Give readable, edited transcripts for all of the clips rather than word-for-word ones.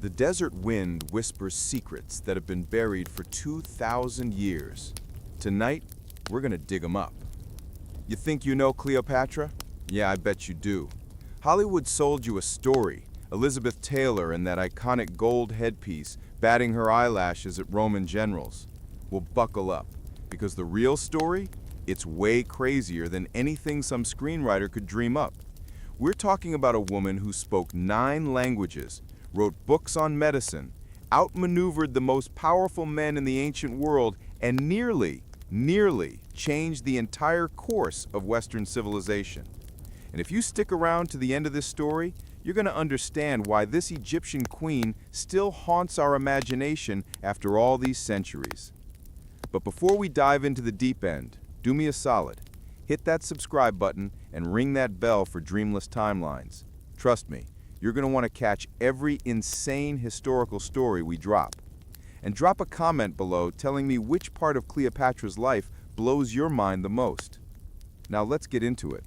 The desert wind whispers secrets that have been buried for 2,000 years. Tonight, we're gonna dig them up. You think you know Cleopatra? Yeah, I bet you do. Hollywood sold you a story, Elizabeth Taylor in that iconic gold headpiece batting her eyelashes at Roman generals. Well, buckle up, because the real story, it's way crazier than anything some screenwriter could dream up. We're talking about a woman who spoke 9 languages, wrote books on medicine, outmaneuvered the most powerful men in the ancient world, and nearly changed the entire course of Western civilization. And if you stick around to the end of this story, you're going to understand why this Egyptian queen still haunts our imagination after all these centuries. But before we dive into the deep end, do me a solid. Hit that subscribe button and ring that bell for dreamless timelines. Trust me, you're going to want to catch every insane historical story we drop. And drop a comment below telling me which part of Cleopatra's life blows your mind the most. Now let's get into it.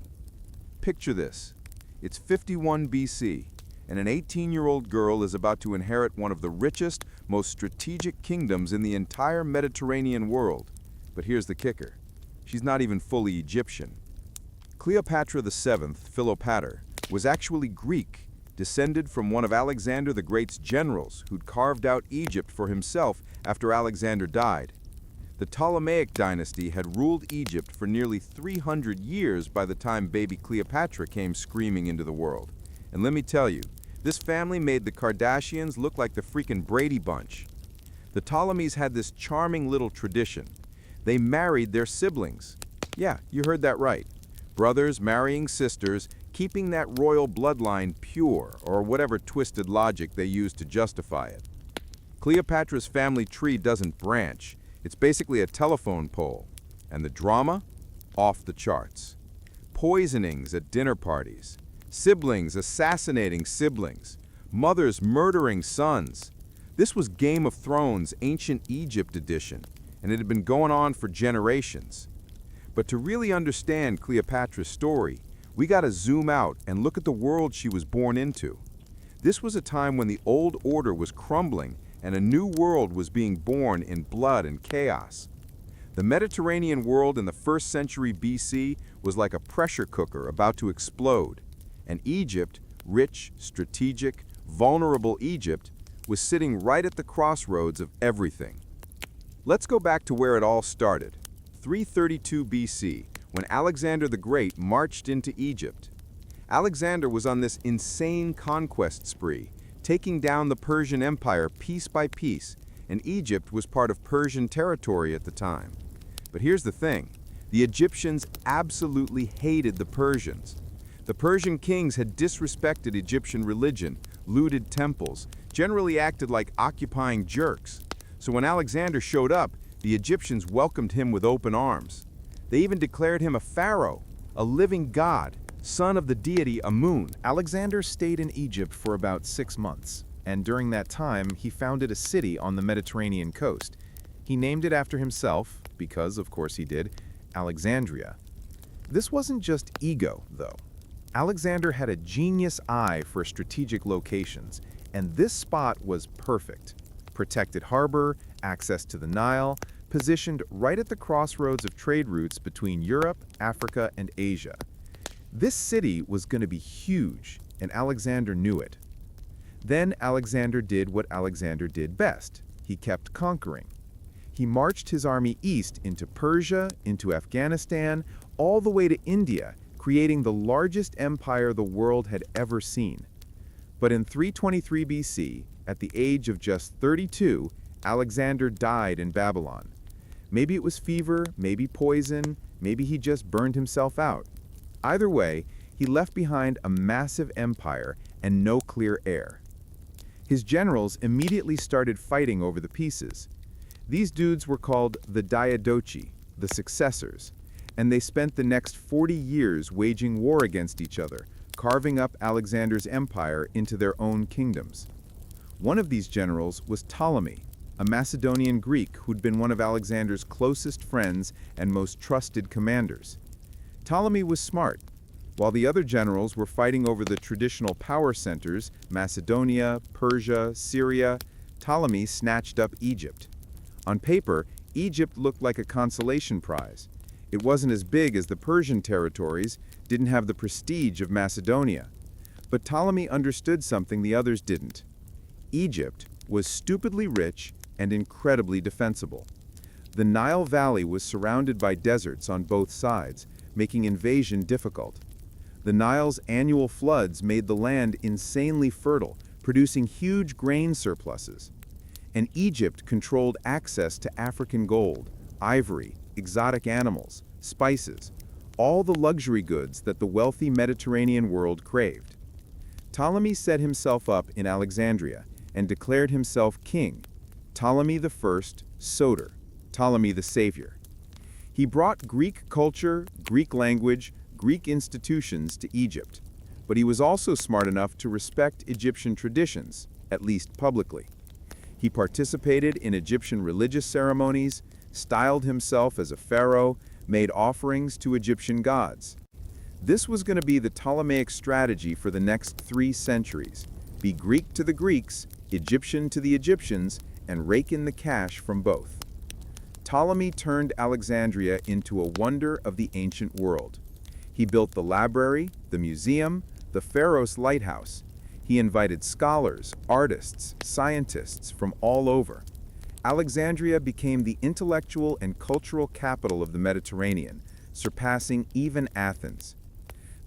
Picture this. It's 51 BC, and an 18-year-old girl is about to inherit one of the richest, most strategic kingdoms in the entire Mediterranean world. But here's the kicker. She's not even fully Egyptian. Cleopatra VII, Philopator, was actually Greek, descended from one of Alexander the Great's generals who'd carved out Egypt for himself after Alexander died. The Ptolemaic dynasty had ruled Egypt for nearly 300 years by the time baby Cleopatra came screaming into the world. And let me tell you, this family made the Kardashians look like the freaking Brady Bunch. The Ptolemies had this charming little tradition. They married their siblings. Yeah, you heard that right. Brothers marrying sisters, keeping that royal bloodline pure, or whatever twisted logic they used to justify it. Cleopatra's family tree doesn't branch. It's basically a telephone pole. And the drama? Off the charts. Poisonings at dinner parties. Siblings assassinating siblings. Mothers murdering sons. This was Game of Thrones Ancient Egypt edition, and it had been going on for generations. But to really understand Cleopatra's story, we gotta zoom out and look at the world she was born into. This was a time when the old order was crumbling and a new world was being born in blood and chaos. The Mediterranean world in the 1st century BC was like a pressure cooker about to explode, and Egypt, rich, strategic, vulnerable Egypt, was sitting right at the crossroads of everything. Let's go back to where it all started, 332 BC, when Alexander the Great marched into Egypt. Alexander was on this insane conquest spree, taking down the Persian Empire piece by piece, and Egypt was part of Persian territory at the time. But here's the thing, the Egyptians absolutely hated the Persians. The Persian kings had disrespected Egyptian religion, looted temples, generally acted like occupying jerks. So when Alexander showed up, the Egyptians welcomed him with open arms. They even declared him a pharaoh, a living god, son of the deity Amun. Alexander stayed in Egypt for about 6 months, and during that time he founded a city on the Mediterranean coast. He named it after himself, because of course he did, Alexandria. This wasn't just ego, though. Alexander had a genius eye for strategic locations, and this spot was perfect. Protected harbor, access to the Nile, positioned right at the crossroads of trade routes between Europe, Africa, and Asia. This city was going to be huge, and Alexander knew it. Then Alexander did what Alexander did best. He kept conquering. He marched his army east into Persia, into Afghanistan, all the way to India, creating the largest empire the world had ever seen. But in 323 BC, at the age of just 32, Alexander died in Babylon. Maybe it was fever, maybe poison, maybe he just burned himself out. Either way, he left behind a massive empire and no clear heir. His generals immediately started fighting over the pieces. These dudes were called the Diadochi, the successors, and they spent the next 40 years waging war against each other, carving up Alexander's empire into their own kingdoms. One of these generals was Ptolemy, a Macedonian Greek who'd been one of Alexander's closest friends and most trusted commanders. Ptolemy was smart. While the other generals were fighting over the traditional power centers, Macedonia, Persia, Syria, Ptolemy snatched up Egypt. On paper, Egypt looked like a consolation prize. It wasn't as big as the Persian territories, didn't have the prestige of Macedonia. But Ptolemy understood something the others didn't. Egypt was stupidly rich and incredibly defensible. The Nile Valley was surrounded by deserts on both sides, making invasion difficult. The Nile's annual floods made the land insanely fertile, producing huge grain surpluses. And Egypt controlled access to African gold, ivory, exotic animals, spices, all the luxury goods that the wealthy Mediterranean world craved. Ptolemy set himself up in Alexandria and declared himself king, Ptolemy I Soter, Ptolemy the Savior. He brought Greek culture, Greek language, Greek institutions to Egypt, but he was also smart enough to respect Egyptian traditions, at least publicly. He participated in Egyptian religious ceremonies, styled himself as a pharaoh, made offerings to Egyptian gods. This was going to be the Ptolemaic strategy for the next 3 centuries. Be Greek to the Greeks, Egyptian to the Egyptians, and rake in the cash from both. Ptolemy turned Alexandria into a wonder of the ancient world. He built the library, the museum, the Pharos lighthouse. He invited scholars, artists, scientists from all over. Alexandria became the intellectual and cultural capital of the Mediterranean, surpassing even Athens.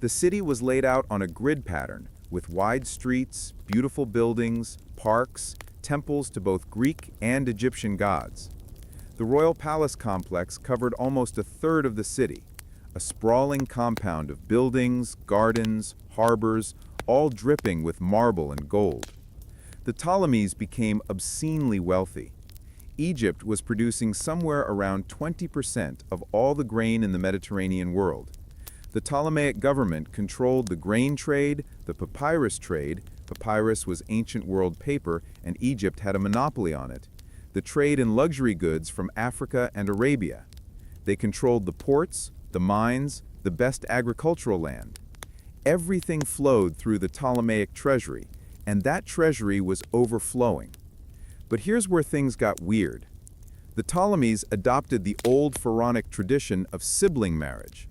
The city was laid out on a grid pattern, with wide streets, beautiful buildings, parks, temples to both Greek and Egyptian gods. The royal palace complex covered almost a third of the city, a sprawling compound of buildings, gardens, harbors, all dripping with marble and gold. The Ptolemies became obscenely wealthy. Egypt was producing somewhere around 20% of all the grain in the Mediterranean world. The Ptolemaic government controlled the grain trade, the papyrus trade. Papyrus was ancient world paper, and Egypt had a monopoly on it. The trade in luxury goods from Africa and Arabia. They controlled the ports, the mines, the best agricultural land. Everything flowed through the Ptolemaic treasury, and that treasury was overflowing. But here's where things got weird. The Ptolemies adopted the old pharaonic tradition of sibling marriage.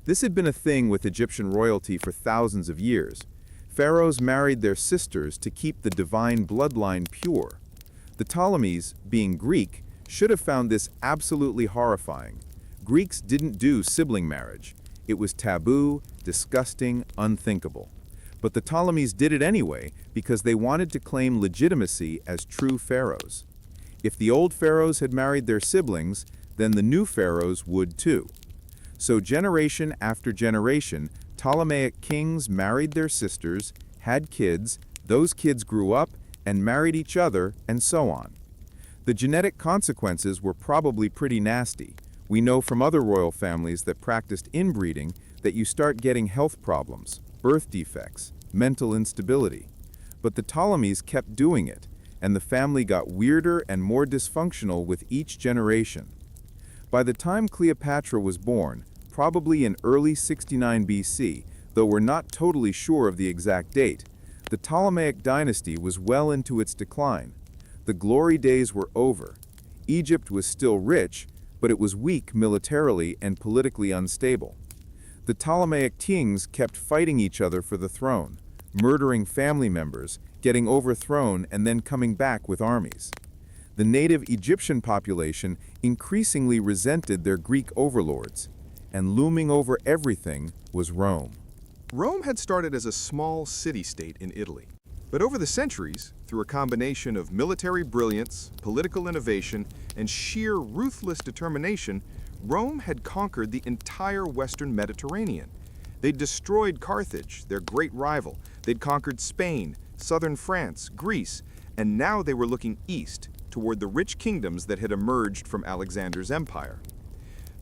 This had been a thing with Egyptian royalty for thousands of years. Pharaohs married their sisters to keep the divine bloodline pure. The Ptolemies, being Greek, should have found this absolutely horrifying. Greeks didn't do sibling marriage. It was taboo, disgusting, unthinkable. But the Ptolemies did it anyway because they wanted to claim legitimacy as true pharaohs. If the old pharaohs had married their siblings, then the new pharaohs would too. So generation after generation, Ptolemaic kings married their sisters, had kids, those kids grew up and married each other, and so on. The genetic consequences were probably pretty nasty. We know from other royal families that practiced inbreeding that you start getting health problems, birth defects, mental instability. But the Ptolemies kept doing it, and the family got weirder and more dysfunctional with each generation. By the time Cleopatra was born, probably in early 69 BC, though we're not totally sure of the exact date, the Ptolemaic dynasty was well into its decline. The glory days were over. Egypt was still rich, but it was weak militarily and politically unstable. The Ptolemaic kings kept fighting each other for the throne, murdering family members, getting overthrown, and then coming back with armies. The native Egyptian population increasingly resented their Greek overlords, and looming over everything was Rome. Rome had started as a small city-state in Italy. But over the centuries, through a combination of military brilliance, political innovation, and sheer ruthless determination, Rome had conquered the entire Western Mediterranean. They'd destroyed Carthage, their great rival. They'd conquered Spain, southern France, Greece, and now they were looking east toward the rich kingdoms that had emerged from Alexander's empire.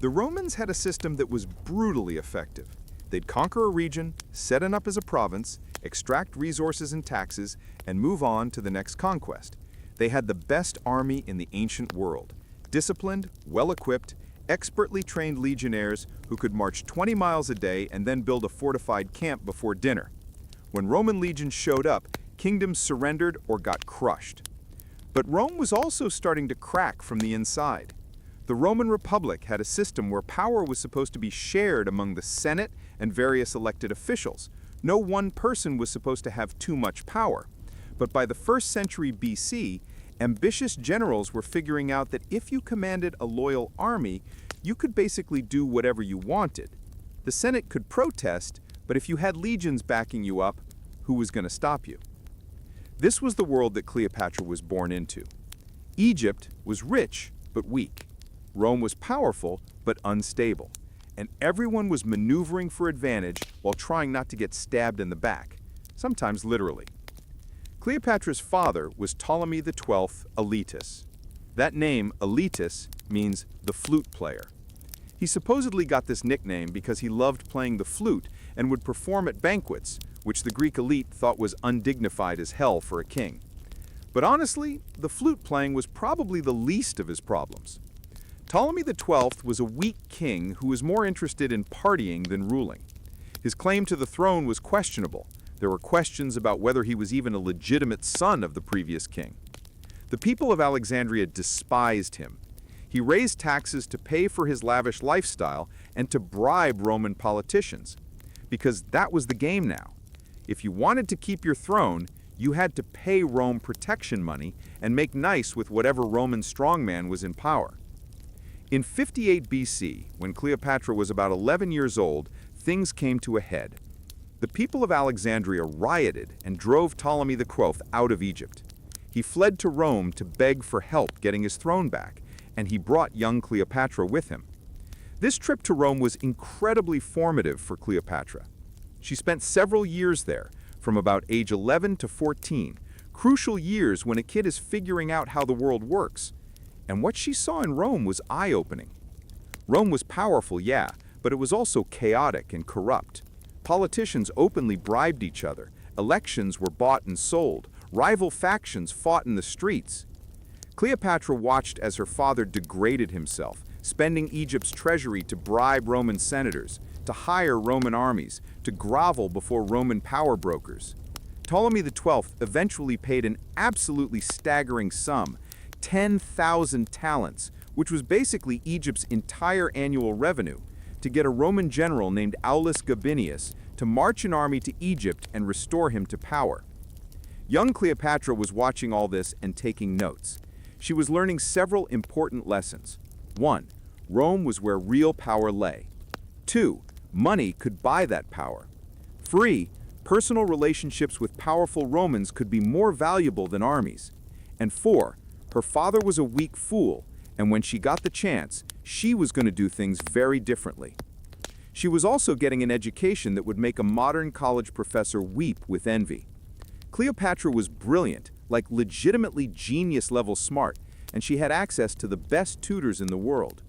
The Romans had a system that was brutally effective. They'd conquer a region, set it up as a province, extract resources and taxes, and move on to the next conquest. They had the best army in the ancient world, disciplined, well-equipped, expertly trained legionnaires who could march 20 miles a day and then build a fortified camp before dinner. When Roman legions showed up, kingdoms surrendered or got crushed. But Rome was also starting to crack from the inside. The Roman Republic had a system where power was supposed to be shared among the Senate and various elected officials. No one person was supposed to have too much power. But by the 1st century BC, ambitious generals were figuring out that if you commanded a loyal army, you could basically do whatever you wanted. The Senate could protest, but if you had legions backing you up, who was going to stop you? This was the world that Cleopatra was born into. Egypt was rich, but weak. Rome was powerful, but unstable. And everyone was maneuvering for advantage while trying not to get stabbed in the back, sometimes literally. Cleopatra's father was Ptolemy XII Auletes. That name, Auletes, means the flute player. He supposedly got this nickname because he loved playing the flute and would perform at banquets, which the Greek elite thought was undignified as hell for a king. But honestly, the flute playing was probably the least of his problems. Ptolemy XII was a weak king who was more interested in partying than ruling. His claim to the throne was questionable. There were questions about whether he was even a legitimate son of the previous king. The people of Alexandria despised him. He raised taxes to pay for his lavish lifestyle and to bribe Roman politicians. Because that was the game now. If you wanted to keep your throne, you had to pay Rome protection money and make nice with whatever Roman strongman was in power. In 58 BC, when Cleopatra was about 11 years old, things came to a head. The people of Alexandria rioted and drove Ptolemy XII out of Egypt. He fled to Rome to beg for help getting his throne back, and he brought young Cleopatra with him. This trip to Rome was incredibly formative for Cleopatra. She spent several years there, from about age 11 to 14, crucial years when a kid is figuring out how the world works. And what she saw in Rome was eye-opening. Rome was powerful, yeah, but it was also chaotic and corrupt. Politicians openly bribed each other, elections were bought and sold, rival factions fought in the streets. Cleopatra watched as her father degraded himself, spending Egypt's treasury to bribe Roman senators, to hire Roman armies, to grovel before Roman power brokers. Ptolemy XII eventually paid an absolutely staggering sum, 10,000 talents, which was basically Egypt's entire annual revenue, to get a Roman general named Aulus Gabinius to march an army to Egypt and restore him to power. Young Cleopatra was watching all this and taking notes. She was learning several important lessons. 1. Rome was where real power lay. 2. Money could buy that power. 3. Personal relationships with powerful Romans could be more valuable than armies. And 4. Her father was a weak fool, and when she got the chance, she was going to do things very differently. She was also getting an education that would make a modern college professor weep with envy. Cleopatra was brilliant, like legitimately genius-level smart, and she had access to the best tutors in the world.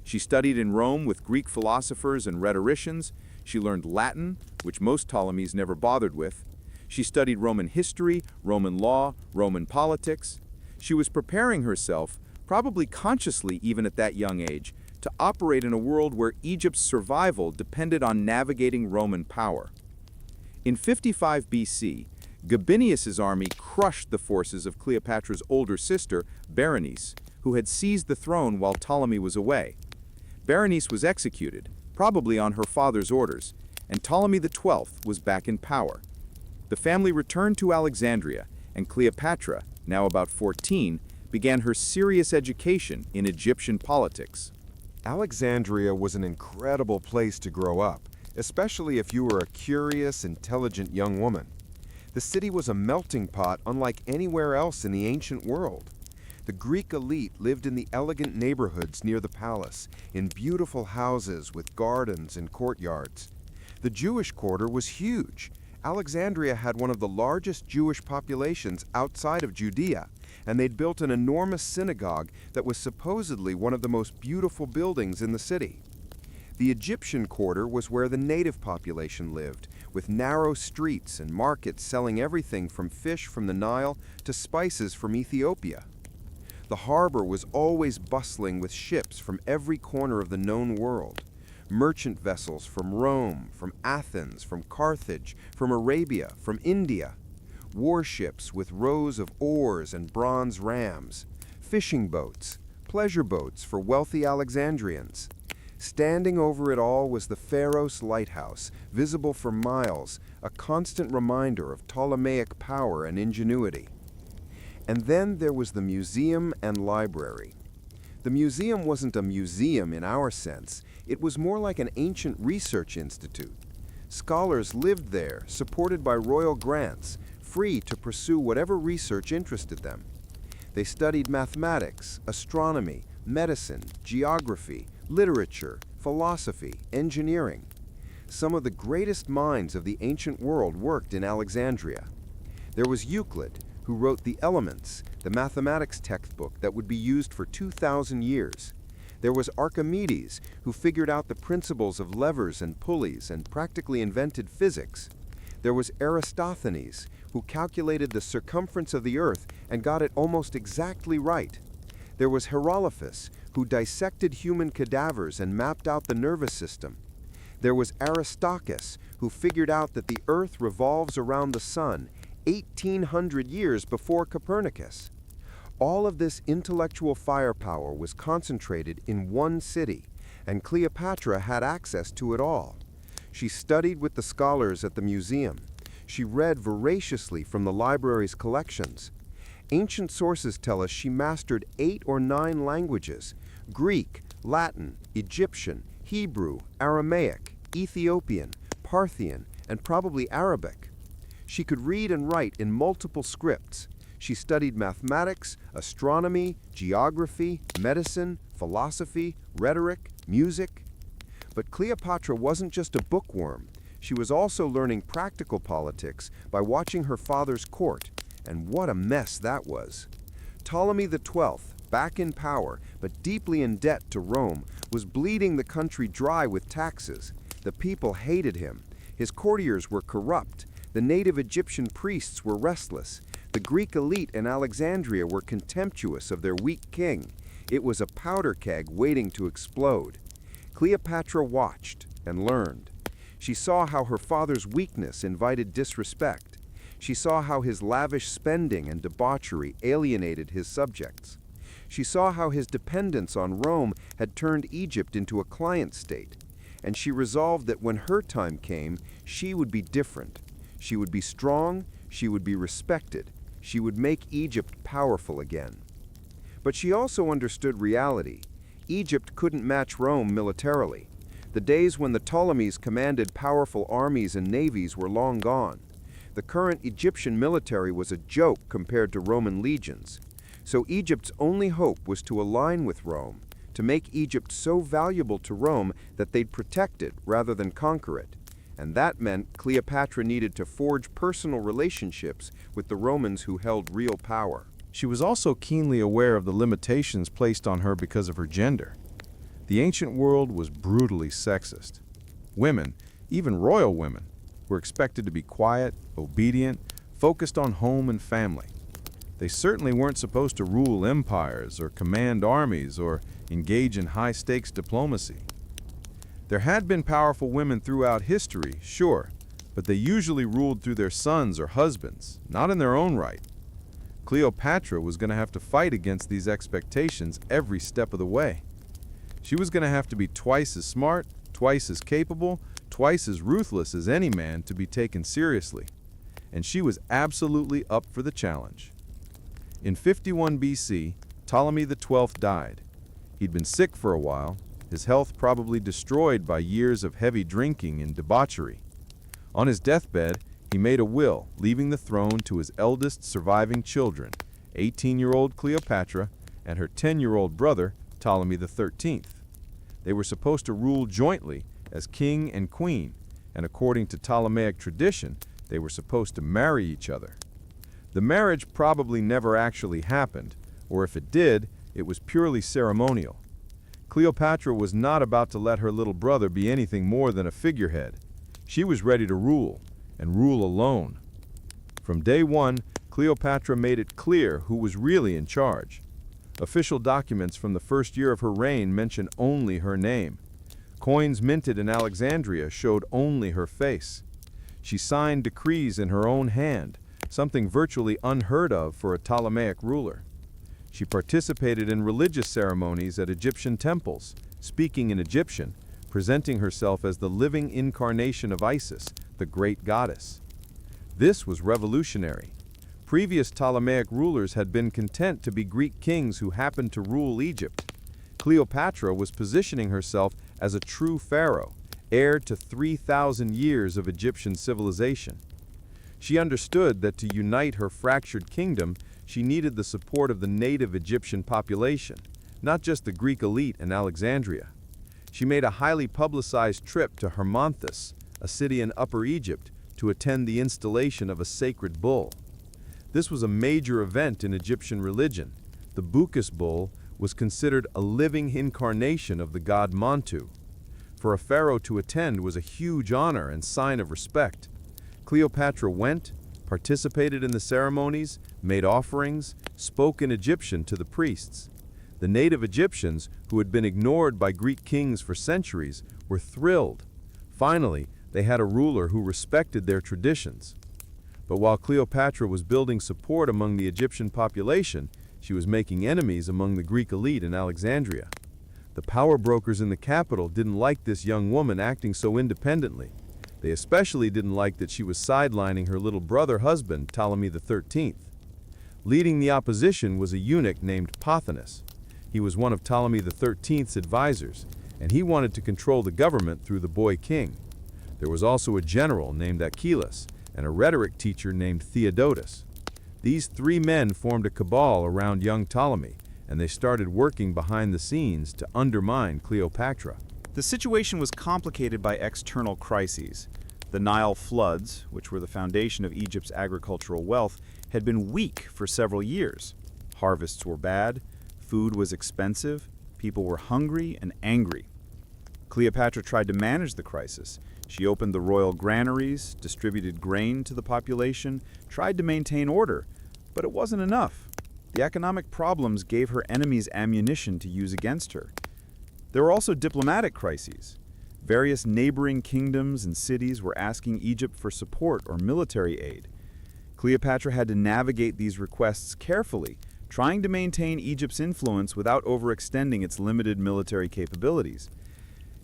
She studied in Rome with Greek philosophers and rhetoricians. She learned Latin, which most Ptolemies never bothered with. She studied Roman history, Roman law, Roman politics. She was preparing herself, probably consciously even at that young age, to operate in a world where Egypt's survival depended on navigating Roman power. In 55 BC, Gabinius's army crushed the forces of Cleopatra's older sister, Berenice, who had seized the throne while Ptolemy was away. Berenice was executed, probably on her father's orders, and Ptolemy XII was back in power. The family returned to Alexandria, and Cleopatra, now about 14, began her serious education in Egyptian politics. Alexandria was an incredible place to grow up, especially if you were a curious, intelligent young woman. The city was a melting pot unlike anywhere else in the ancient world. The Greek elite lived in the elegant neighborhoods near the palace, in beautiful houses with gardens and courtyards. The Jewish quarter was huge. Alexandria had one of the largest Jewish populations outside of Judea, and they'd built an enormous synagogue that was supposedly one of the most beautiful buildings in the city. The Egyptian quarter was where the native population lived, with narrow streets and markets selling everything from fish from the Nile to spices from Ethiopia. The harbor was always bustling with ships from every corner of the known world. Merchant vessels from Rome, from Athens, from Carthage, from Arabia, from India. Warships with rows of oars and bronze rams. Fishing boats, pleasure boats for wealthy Alexandrians. Standing over it all was the Pharos lighthouse, visible for miles, a constant reminder of Ptolemaic power and ingenuity. And then there was the museum and library. The museum wasn't a museum in our sense. It was more like an ancient research institute. Scholars lived there, supported by royal grants, free to pursue whatever research interested them. They studied mathematics, astronomy, medicine, geography, literature, philosophy, engineering. Some of the greatest minds of the ancient world worked in Alexandria. There was Euclid, who wrote the Elements, the mathematics textbook that would be used for 2,000 years. There was Archimedes, who figured out the principles of levers and pulleys and practically invented physics. There was Eratosthenes, who calculated the circumference of the Earth and got it almost exactly right. There was Herodotus, who dissected human cadavers and mapped out the nervous system. There was Aristarchus, who figured out that the Earth revolves around the sun 1,800 years before Copernicus. All of this intellectual firepower was concentrated in one city, and Cleopatra had access to it all. She studied with the scholars at the museum. She read voraciously from the library's collections. Ancient sources tell us she mastered 8 or 9 languages: Greek, Latin, Egyptian, Hebrew, Aramaic, Ethiopian, Parthian, and probably Arabic. She could read and write in multiple scripts. She studied mathematics, astronomy, geography, medicine, philosophy, rhetoric, music. But Cleopatra wasn't just a bookworm. She was also learning practical politics by watching her father's court, and what a mess that was. Ptolemy XII, back in power but deeply in debt to Rome, was bleeding the country dry with taxes. The people hated him. His courtiers were corrupt. The native Egyptian priests were restless. The Greek elite in Alexandria were contemptuous of their weak king. It was a powder keg waiting to explode. Cleopatra watched and learned. She saw how her father's weakness invited disrespect. She saw how his lavish spending and debauchery alienated his subjects. She saw how his dependence on Rome had turned Egypt into a client state. And she resolved that when her time came, she would be different. She would be strong, she would be respected, she would make Egypt powerful again. But she also understood reality. Egypt couldn't match Rome militarily. The days when the Ptolemies commanded powerful armies and navies were long gone. The current Egyptian military was a joke compared to Roman legions. So Egypt's only hope was to align with Rome, to make Egypt so valuable to Rome that they'd protect it rather than conquer it. And that meant Cleopatra needed to forge personal relationships with the Romans who held real power. She was also keenly aware of the limitations placed on her because of her gender. The ancient world was brutally sexist. Women, even royal women, were expected to be quiet, obedient, focused on home and family. They certainly weren't supposed to rule empires or command armies or engage in high-stakes diplomacy. There had been powerful women throughout history, sure, but they usually ruled through their sons or husbands, not in their own right. Cleopatra was going to have to fight against these expectations every step of the way. She was going to have to be twice as smart, twice as capable, twice as ruthless as any man to be taken seriously. And she was absolutely up for the challenge. In 51 BC, Ptolemy XII died. He'd been sick for a while, his health probably destroyed by years of heavy drinking and debauchery. On his deathbed, he made a will, leaving the throne to his eldest surviving children, 18-year-old Cleopatra and her 10-year-old brother, Ptolemy XIII. They were supposed to rule jointly as king and queen, and according to Ptolemaic tradition, they were supposed to marry each other. The marriage probably never actually happened, or if it did, it was purely ceremonial. Cleopatra was not about to let her little brother be anything more than a figurehead. She was ready to rule, and rule alone. From day one, Cleopatra made it clear who was really in charge. Official documents from the first year of her reign mention only her name. Coins minted in Alexandria showed only her face. She signed decrees in her own hand, something virtually unheard of for a Ptolemaic ruler. She participated in religious ceremonies at Egyptian temples, speaking in Egyptian, presenting herself as the living incarnation of Isis, the great goddess. This was revolutionary. Previous Ptolemaic rulers had been content to be Greek kings who happened to rule Egypt. Cleopatra was positioning herself as a true pharaoh, heir to 3,000 years of Egyptian civilization. She understood that to unite her fractured kingdom, she needed the support of the native Egyptian population, not just the Greek elite in Alexandria. She made a highly publicized trip to Hermonthis, a city in Upper Egypt, to attend the installation of a sacred bull. This was a major event in Egyptian religion. The Bukis bull was considered a living incarnation of the god Montu. For a pharaoh to attend was a huge honor and sign of respect. Cleopatra went, participated in the ceremonies, made offerings, spoke in Egyptian to the priests. The native Egyptians, who had been ignored by Greek kings for centuries, were thrilled. Finally, they had a ruler who respected their traditions. But while Cleopatra was building support among the Egyptian population, she was making enemies among the Greek elite in Alexandria. The power brokers in the capital didn't like this young woman acting so independently. They especially didn't like that she was sidelining her little brother husband, Ptolemy XIII. Leading the opposition was a eunuch named Pothinus. He was one of Ptolemy XIII's advisors, and he wanted to control the government through the boy king. There was also a general named Achillas and a rhetoric teacher named Theodotus. These three men formed a cabal around young Ptolemy, and they started working behind the scenes to undermine Cleopatra. The situation was complicated by external crises. The Nile floods, which were the foundation of Egypt's agricultural wealth, had been weak for several years. Harvests were bad, food was expensive, people were hungry and angry. Cleopatra tried to manage the crisis. She opened the royal granaries, distributed grain to the population, tried to maintain order, but it wasn't enough. The economic problems gave her enemies ammunition to use against her. There were also diplomatic crises. Various neighboring kingdoms and cities were asking Egypt for support or military aid. Cleopatra had to navigate these requests carefully, trying to maintain Egypt's influence without overextending its limited military capabilities.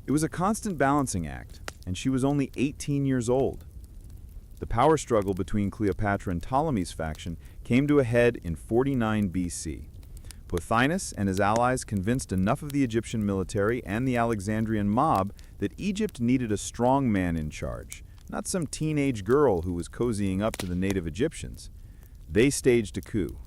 It was a constant balancing act, and she was only 18 years old. The power struggle between Cleopatra and Ptolemy's faction came to a head in 49 BC. Pothinus and his allies convinced enough of the Egyptian military and the Alexandrian mob that Egypt needed a strong man in charge, not some teenage girl who was cozying up to the native Egyptians. They staged a coup.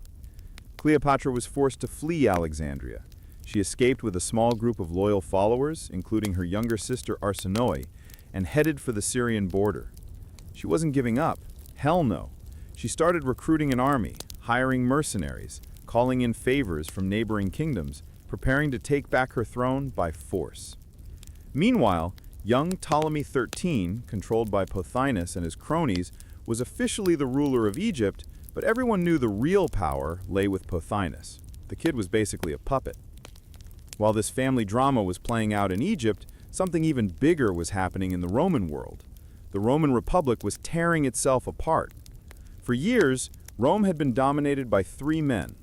Cleopatra was forced to flee Alexandria. She escaped with a small group of loyal followers, including her younger sister Arsinoe, and headed for the Syrian border. She wasn't giving up. Hell no. She started recruiting an army, hiring mercenaries, calling in favors from neighboring kingdoms, preparing to take back her throne by force. Meanwhile, young Ptolemy XIII, controlled by Pothinus and his cronies, was officially the ruler of Egypt, but everyone knew the real power lay with Pothinus. The kid was basically a puppet. While this family drama was playing out in Egypt, something even bigger was happening in the Roman world. The Roman Republic was tearing itself apart. For years, Rome had been dominated by three men: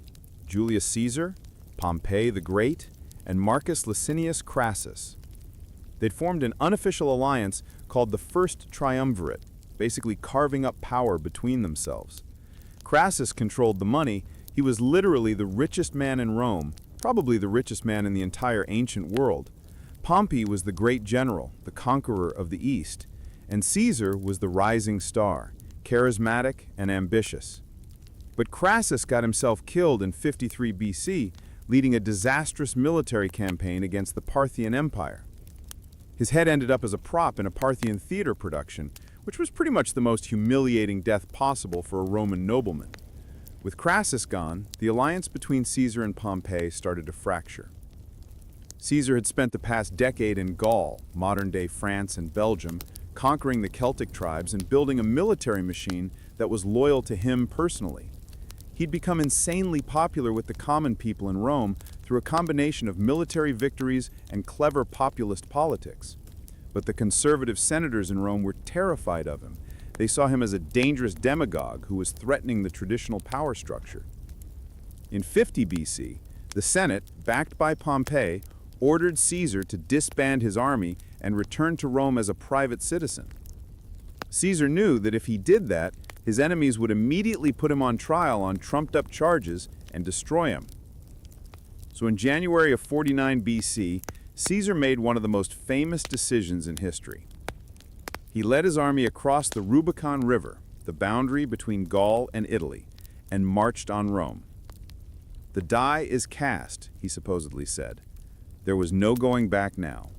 Julius Caesar, Pompey the Great, and Marcus Licinius Crassus. They'd formed an unofficial alliance called the First Triumvirate, basically carving up power between themselves. Crassus controlled the money. He was literally the richest man in Rome, probably the richest man in the entire ancient world. Pompey was the great general, the conqueror of the East, and Caesar was the rising star, charismatic and ambitious. But Crassus got himself killed in 53 BC, leading a disastrous military campaign against the Parthian Empire. His head ended up as a prop in a Parthian theater production, which was pretty much the most humiliating death possible for a Roman nobleman. With Crassus gone, the alliance between Caesar and Pompey started to fracture. Caesar had spent the past decade in Gaul, modern-day France and Belgium, conquering the Celtic tribes and building a military machine that was loyal to him personally. He'd become insanely popular with the common people in Rome through a combination of military victories and clever populist politics. But the conservative senators in Rome were terrified of him. They saw him as a dangerous demagogue who was threatening the traditional power structure. In 50 BC, the Senate, backed by Pompey, ordered Caesar to disband his army and return to Rome as a private citizen. Caesar knew that if he did that, his enemies would immediately put him on trial on trumped-up charges and destroy him. So in January of 49 BC, Caesar made one of the most famous decisions in history. He led his army across the Rubicon River, the boundary between Gaul and Italy, and marched on Rome. "The die is cast," he supposedly said. There was no going back now.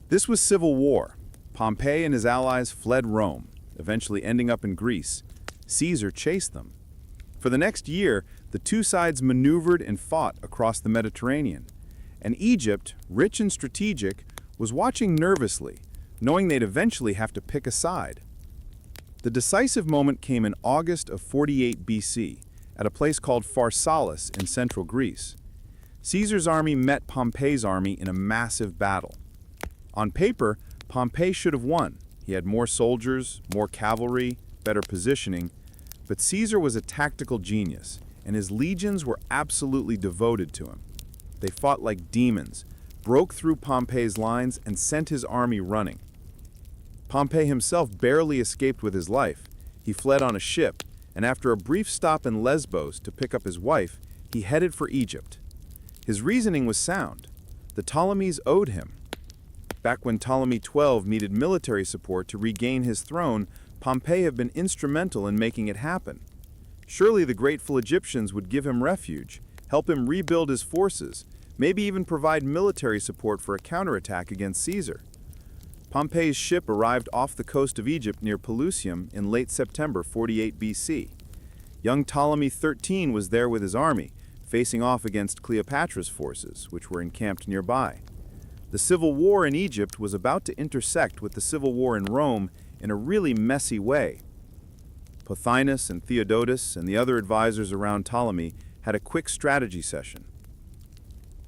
This was civil war. Pompey and his allies fled Rome, eventually ending up in Greece. Caesar chased them. For the next year, the two sides maneuvered and fought across the Mediterranean. And Egypt, rich and strategic, was watching nervously, knowing they'd eventually have to pick a side. The decisive moment came in August of 48 BC, at a place called Pharsalus in central Greece. Caesar's army met Pompey's army in a massive battle. On paper, Pompey should have won. He had more soldiers, more cavalry, better positioning, but Caesar was a tactical genius, and his legions were absolutely devoted to him. They fought like demons, broke through Pompey's lines, and sent his army running. Pompey himself barely escaped with his life. He fled on a ship, and after a brief stop in Lesbos to pick up his wife, he headed for Egypt. His reasoning was sound. The Ptolemies owed him. Back when Ptolemy XII needed military support to regain his throne, Pompey had been instrumental in making it happen. Surely the grateful Egyptians would give him refuge, help him rebuild his forces, maybe even provide military support for a counterattack against Caesar. Pompey's ship arrived off the coast of Egypt near Pelusium in late September 48 BC. Young Ptolemy XIII was there with his army, facing off against Cleopatra's forces, which were encamped nearby. The civil war in Egypt was about to intersect with the civil war in Rome in a really messy way. Pothinus and Theodotus and the other advisors around Ptolemy had a quick strategy session.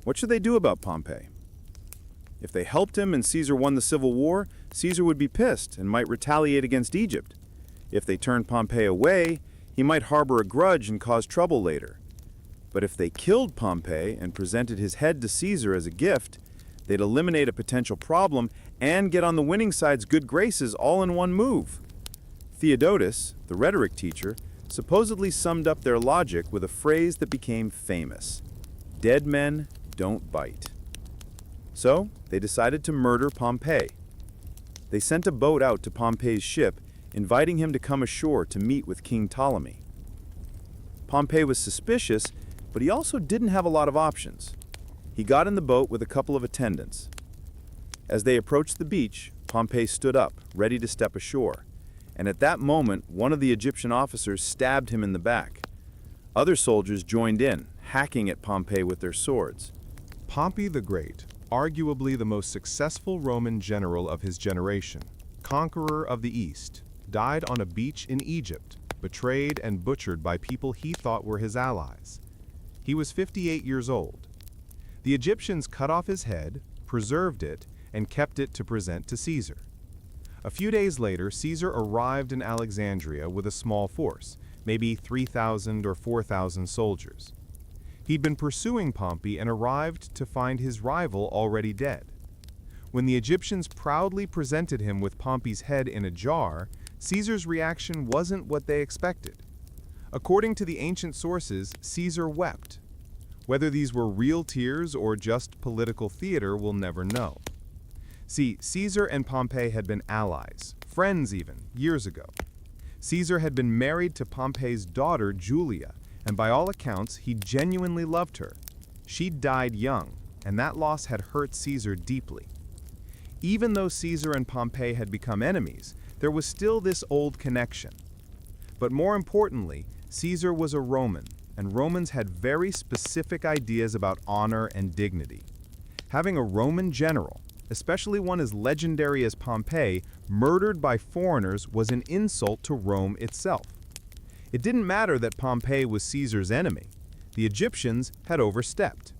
What should they do about Pompey? If they helped him and Caesar won the civil war, Caesar would be pissed and might retaliate against Egypt. If they turned Pompey away, he might harbor a grudge and cause trouble later. But if they killed Pompey and presented his head to Caesar as a gift, they'd eliminate a potential problem and get on the winning side's good graces all in one move. Theodotus, the rhetoric teacher, supposedly summed up their logic with a phrase that became famous: "Dead men don't bite." So, they decided to murder Pompey. They sent a boat out to Pompey's ship, inviting him to come ashore to meet with King Ptolemy. Pompey was suspicious, but he also didn't have a lot of options. He got in the boat with a couple of attendants. As they approached the beach, Pompey stood up, ready to step ashore. And at that moment, one of the Egyptian officers stabbed him in the back. Other soldiers joined in, hacking at Pompey with their swords. Pompey the Great, arguably the most successful Roman general of his generation, conqueror of the East, died on a beach in Egypt, betrayed and butchered by people he thought were his allies. He was 58 years old. The Egyptians cut off his head, preserved it, and kept it to present to Caesar. A few days later, Caesar arrived in Alexandria with a small force, maybe 3,000 or 4,000 soldiers. He'd been pursuing Pompey and arrived to find his rival already dead. When the Egyptians proudly presented him with Pompey's head in a jar, Caesar's reaction wasn't what they expected. According to the ancient sources, Caesar wept. Whether these were real tears or just political theater, we'll never know. See, Caesar and Pompey had been allies, friends even, years ago. Caesar had been married to Pompey's daughter, Julia, and by all accounts, he genuinely loved her. She died young, and that loss had hurt Caesar deeply. Even though Caesar and Pompey had become enemies, there was still this old connection. But more importantly, Caesar was a Roman, and Romans had very specific ideas about honor and dignity. Having a Roman general, especially one as legendary as Pompey, murdered by foreigners was an insult to Rome itself. It didn't matter that Pompey was Caesar's enemy. The Egyptians had overstepped.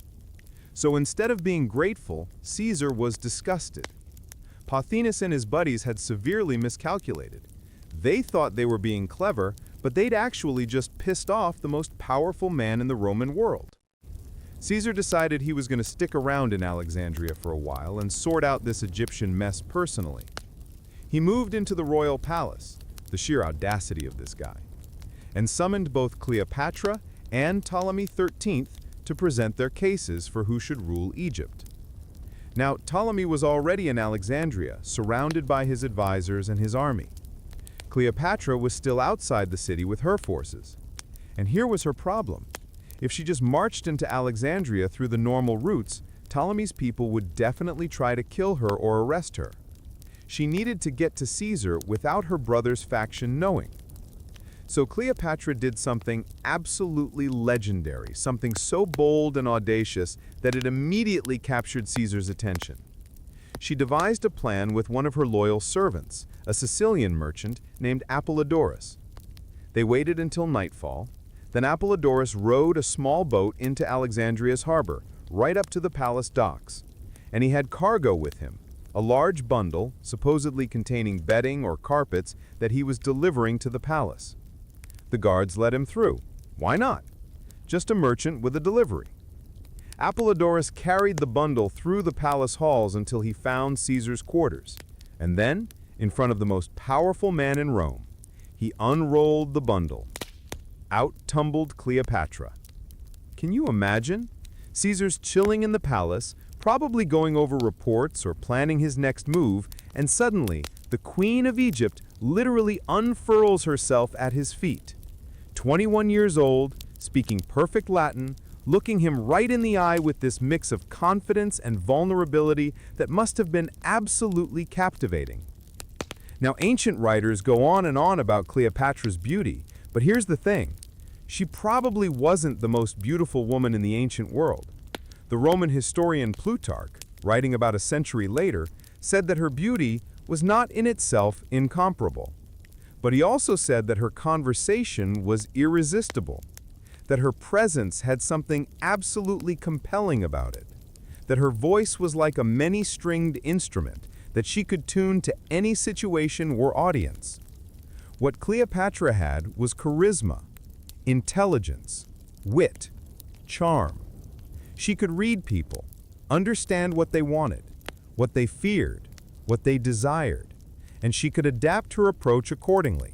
So instead of being grateful, Caesar was disgusted. Pothinus and his buddies had severely miscalculated. They thought they were being clever, but they'd actually just pissed off the most powerful man in the Roman world. Caesar decided he was going to stick around in Alexandria for a while and sort out this Egyptian mess personally. He moved into the royal palace, the sheer audacity of this guy, and summoned both Cleopatra and Ptolemy XIII to present their cases for who should rule Egypt. Now, Ptolemy was already in Alexandria, surrounded by his advisors and his army. Cleopatra was still outside the city with her forces. And here was her problem. If she just marched into Alexandria through the normal routes, Ptolemy's people would definitely try to kill her or arrest her. She needed to get to Caesar without her brother's faction knowing. So Cleopatra did something absolutely legendary, something so bold and audacious that it immediately captured Caesar's attention. She devised a plan with one of her loyal servants, a Sicilian merchant named Apollodorus. They waited until nightfall. Then Apollodorus rowed a small boat into Alexandria's harbor, right up to the palace docks. And he had cargo with him, a large bundle, supposedly containing bedding or carpets, that he was delivering to the palace. The guards let him through. Why not? Just a merchant with a delivery. Apollodorus carried the bundle through the palace halls until he found Caesar's quarters. And then, in front of the most powerful man in Rome, he unrolled the bundle. Out tumbled Cleopatra. Can you imagine? Caesar's chilling in the palace, probably going over reports or planning his next move, and suddenly, the Queen of Egypt literally unfurls herself at his feet. 21 years old, speaking perfect Latin, looking him right in the eye with this mix of confidence and vulnerability that must have been absolutely captivating. Now, ancient writers go on and on about Cleopatra's beauty, but here's the thing. She probably wasn't the most beautiful woman in the ancient world. The Roman historian Plutarch, writing about a century later, said that her beauty was not in itself incomparable. But he also said that her conversation was irresistible, that her presence had something absolutely compelling about it, that her voice was like a many-stringed instrument that she could tune to any situation or audience. What Cleopatra had was charisma, intelligence, wit, charm. She could read people, understand what they wanted, what they feared, what they desired, and she could adapt her approach accordingly.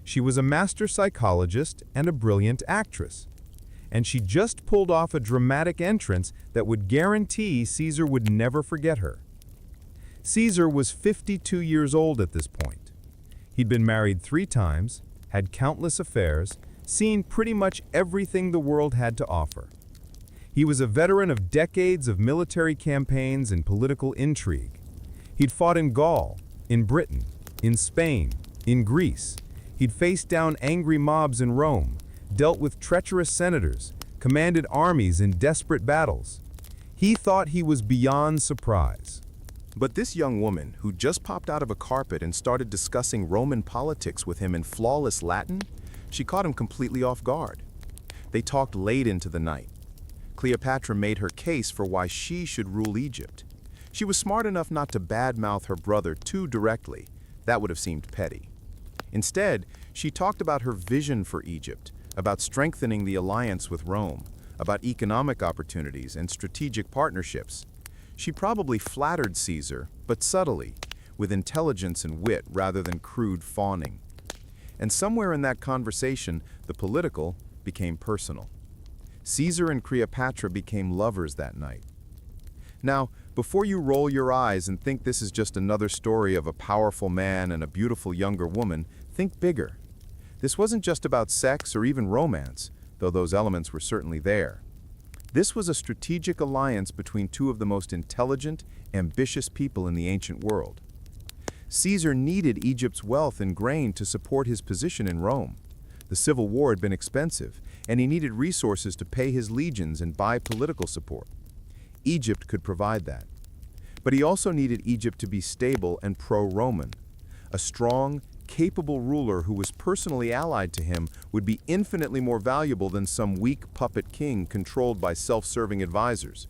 She was a master psychologist and a brilliant actress, and she just pulled off a dramatic entrance that would guarantee Caesar would never forget her. Caesar was 52 years old at this point. He'd been married 3 times, had countless affairs, seen pretty much everything the world had to offer. He was a veteran of decades of military campaigns and political intrigue. He'd fought in Gaul, in Britain, in Spain, in Greece. He'd faced down angry mobs in Rome, dealt with treacherous senators, commanded armies in desperate battles. He thought he was beyond surprise. But this young woman, who just popped out of a carpet and started discussing Roman politics with him in flawless Latin, she caught him completely off guard. They talked late into the night. Cleopatra made her case for why she should rule Egypt. She was smart enough not to badmouth her brother too directly. That would have seemed petty. Instead, she talked about her vision for Egypt, about strengthening the alliance with Rome, about economic opportunities and strategic partnerships. She probably flattered Caesar, but subtly, with intelligence and wit rather than crude fawning. And somewhere in that conversation, the political became personal. Caesar and Cleopatra became lovers that night. Now, before you roll your eyes and think this is just another story of a powerful man and a beautiful younger woman, think bigger. This wasn't just about sex or even romance, though those elements were certainly there. This was a strategic alliance between 2 of the most intelligent, ambitious people in the ancient world. Caesar needed Egypt's wealth and grain to support his position in Rome. The civil war had been expensive, and he needed resources to pay his legions and buy political support. Egypt could provide that. But he also needed Egypt to be stable and pro-Roman. A strong, capable ruler who was personally allied to him would be infinitely more valuable than some weak puppet king controlled by self-serving advisors.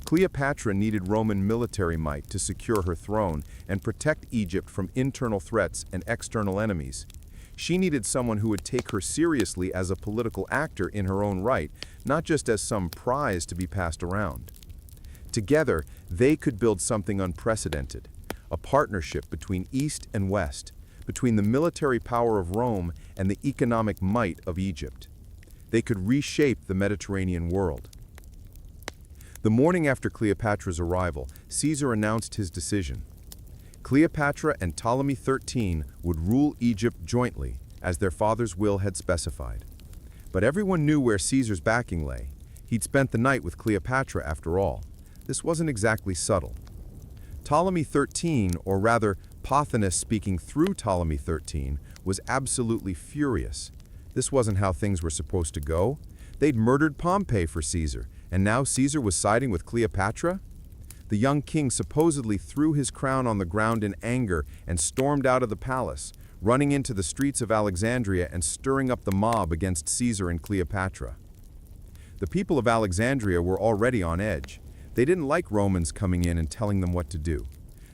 Cleopatra needed Roman military might to secure her throne and protect Egypt from internal threats and external enemies. She needed someone who would take her seriously as a political actor in her own right, not just as some prize to be passed around. Together, they could build something unprecedented, a partnership between East and West, between the military power of Rome and the economic might of Egypt. They could reshape the Mediterranean world. The morning after Cleopatra's arrival, Caesar announced his decision. Cleopatra and Ptolemy XIII would rule Egypt jointly, as their father's will had specified. But everyone knew where Caesar's backing lay. He'd spent the night with Cleopatra after all. This wasn't exactly subtle. Ptolemy XIII, or rather Pothinus speaking through Ptolemy XIII, was absolutely furious. This wasn't how things were supposed to go. They'd murdered Pompey for Caesar, and now Caesar was siding with Cleopatra? The young king supposedly threw his crown on the ground in anger and stormed out of the palace, running into the streets of Alexandria and stirring up the mob against Caesar and Cleopatra. The people of Alexandria were already on edge. They didn't like Romans coming in and telling them what to do.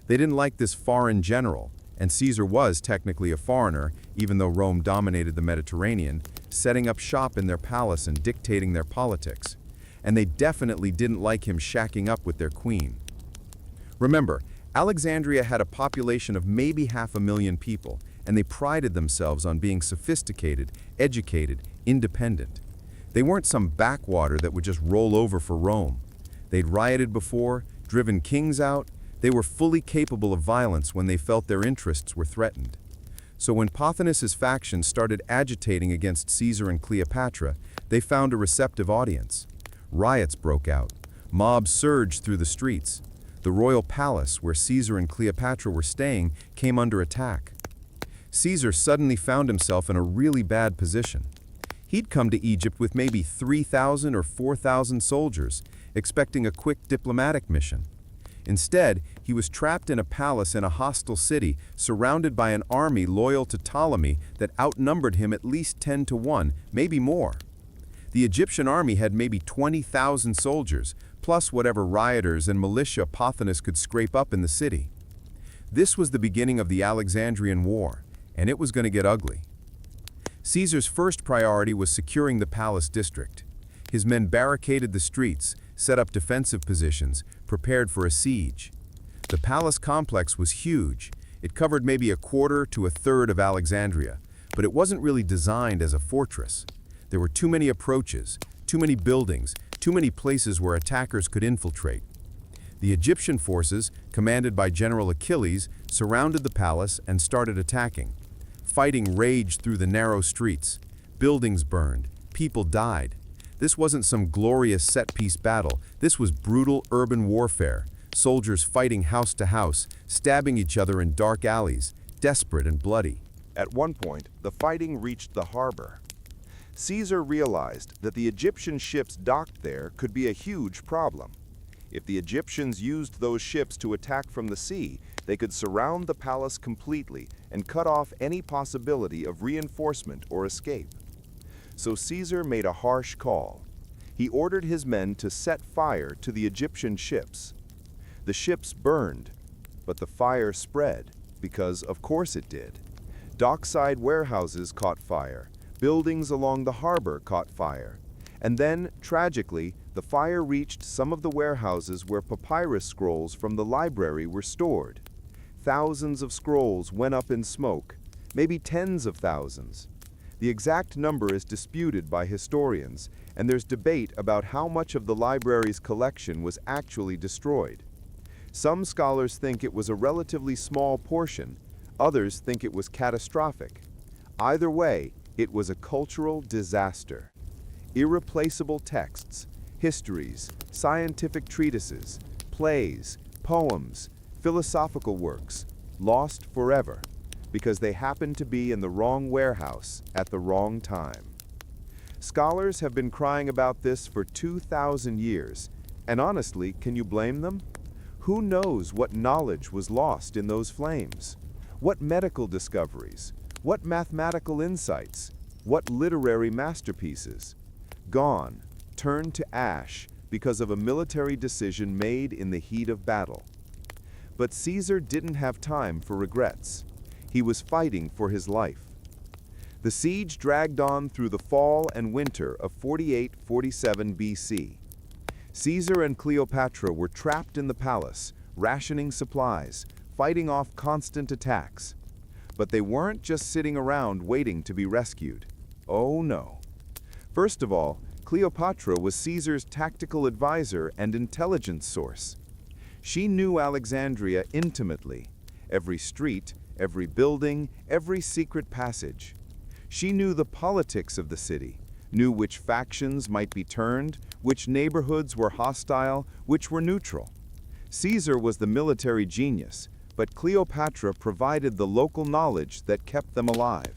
They didn't like this foreign general, and Caesar was technically a foreigner, even though Rome dominated the Mediterranean, setting up shop in their palace and dictating their politics. And they definitely didn't like him shacking up with their queen. Remember, Alexandria had a population of maybe 500,000 people, and they prided themselves on being sophisticated, educated, independent. They weren't some backwater that would just roll over for Rome. They'd rioted before, driven kings out. They were fully capable of violence when they felt their interests were threatened. So when Pothinus's faction started agitating against Caesar and Cleopatra, they found a receptive audience. Riots broke out. Mobs surged through the streets. The royal palace, where Caesar and Cleopatra were staying, came under attack. Caesar suddenly found himself in a really bad position. He'd come to Egypt with maybe 3,000 or 4,000 soldiers, expecting a quick diplomatic mission. Instead, he was trapped in a palace in a hostile city, surrounded by an army loyal to Ptolemy that outnumbered him at least 10 to 1, maybe more. The Egyptian army had maybe 20,000 soldiers, plus whatever rioters and militia Pothinus could scrape up in the city. This was the beginning of the Alexandrian War, and it was going to get ugly. Caesar's first priority was securing the palace district. His men barricaded the streets, set up defensive positions, prepared for a siege. The palace complex was huge. It covered maybe a quarter to a third of Alexandria, but it wasn't really designed as a fortress. There were too many approaches, too many buildings, too many places where attackers could infiltrate. The Egyptian forces, commanded by General Achilles, surrounded the palace and started attacking. Fighting raged through the narrow streets. Buildings burned. People died. This wasn't some glorious set-piece battle. This was brutal urban warfare. Soldiers fighting house to house, stabbing each other in dark alleys, desperate and bloody. At one point, the fighting reached the harbor. Caesar realized that the Egyptian ships docked there could be a huge problem. If the Egyptians used those ships to attack from the sea, they could surround the palace completely and cut off any possibility of reinforcement or escape. So Caesar made a harsh call. He ordered his men to set fire to the Egyptian ships. The ships burned, but the fire spread, because of course it did. Dockside warehouses caught fire. Buildings along the harbor caught fire. And then, tragically, the fire reached some of the warehouses where papyrus scrolls from the library were stored. Thousands of scrolls went up in smoke, maybe tens of thousands. The exact number is disputed by historians, and there's debate about how much of the library's collection was actually destroyed. Some scholars think it was a relatively small portion, others think it was catastrophic. Either way, it was a cultural disaster. Irreplaceable texts, histories, scientific treatises, plays, poems, philosophical works, lost forever, because they happened to be in the wrong warehouse at the wrong time. Scholars have been crying about this for 2,000 years, and honestly, can you blame them? Who knows what knowledge was lost in those flames? What medical discoveries? What mathematical insights? What literary masterpieces? Gone, turned to ash because of a military decision made in the heat of battle. But Caesar didn't have time for regrets. He was fighting for his life. The siege dragged on through the fall and winter of 48-47 BC. Caesar and Cleopatra were trapped in the palace, rationing supplies, fighting off constant attacks. But they weren't just sitting around waiting to be rescued. Oh no. First of all, Cleopatra was Caesar's tactical advisor and intelligence source. She knew Alexandria intimately, every street, every building, every secret passage. She knew the politics of the city, knew which factions might be turned, which neighborhoods were hostile, which were neutral. Caesar was the military genius, but Cleopatra provided the local knowledge that kept them alive.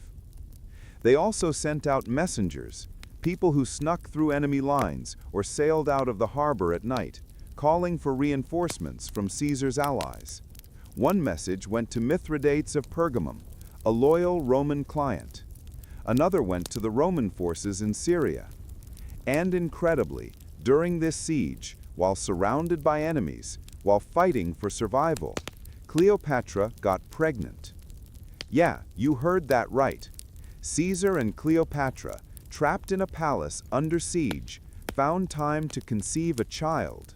They also sent out messengers, people who snuck through enemy lines or sailed out of the harbor at night, calling for reinforcements from Caesar's allies. One message went to Mithridates of Pergamum, a loyal Roman client. Another went to the Roman forces in Syria. And incredibly, during this siege, while surrounded by enemies, while fighting for survival, Cleopatra got pregnant. Yeah, you heard that right. Caesar and Cleopatra, trapped in a palace under siege, found time to conceive a child.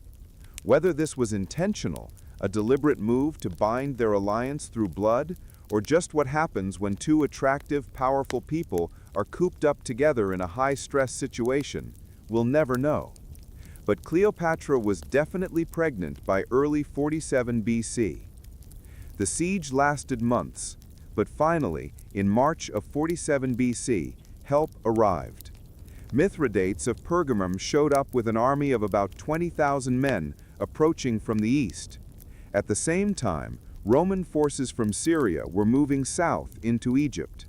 Whether this was intentional, a deliberate move to bind their alliance through blood, or just what happens when two attractive, powerful people are cooped up together in a high-stress situation, we'll never know. But Cleopatra was definitely pregnant by early 47 BC. The siege lasted months, but finally, in March of 47 BC, help arrived. Mithridates of Pergamum showed up with an army of about 20,000 men approaching from the east. At the same time, Roman forces from Syria were moving south into Egypt.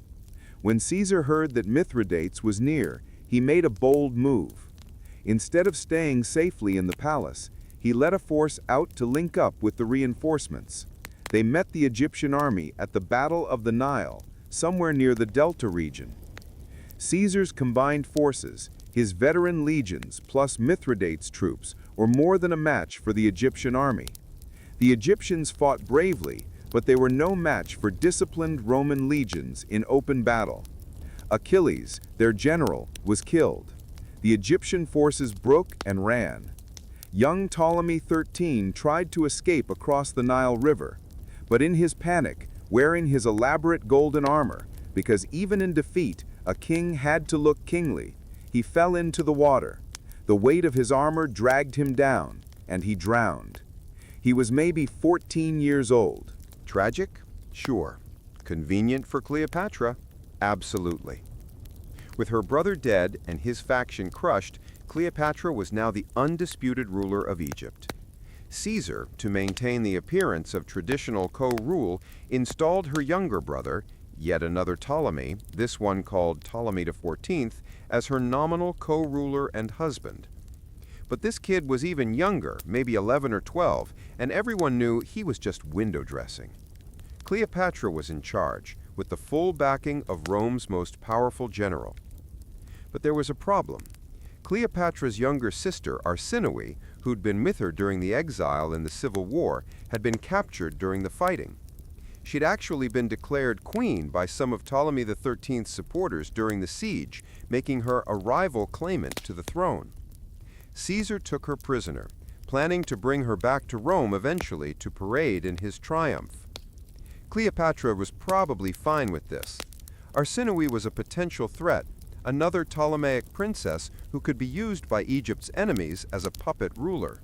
When Caesar heard that Mithridates was near, he made a bold move. Instead of staying safely in the palace, he led a force out to link up with the reinforcements. They met the Egyptian army at the Battle of the Nile, somewhere near the Delta region. Caesar's combined forces, his veteran legions plus Mithridates' troops, were more than a match for the Egyptian army. The Egyptians fought bravely, but they were no match for disciplined Roman legions in open battle. Achilles, their general, was killed. The Egyptian forces broke and ran. Young Ptolemy XIII tried to escape across the Nile River, but in his panic, wearing his elaborate golden armor, because even in defeat, a king had to look kingly, he fell into the water. The weight of his armor dragged him down, and he drowned. He was maybe 14 years old. Tragic? Sure. Convenient for Cleopatra? Absolutely. With her brother dead and his faction crushed, Cleopatra was now the undisputed ruler of Egypt. Caesar, to maintain the appearance of traditional co-rule, installed her younger brother, yet another Ptolemy, this one called Ptolemy XIV, as her nominal co-ruler and husband. But this kid was even younger, maybe 11 or 12, and everyone knew he was just window dressing. Cleopatra was in charge, with the full backing of Rome's most powerful general. But there was a problem. Cleopatra's younger sister, Arsinoe, who'd been with her during the exile in the Civil War, had been captured during the fighting. She'd actually been declared queen by some of Ptolemy XIII's supporters during the siege, making her a rival claimant to the throne. Caesar took her prisoner, planning to bring her back to Rome eventually to parade in his triumph. Cleopatra was probably fine with this. Arsinoe was a potential threat, another Ptolemaic princess who could be used by Egypt's enemies as a puppet ruler.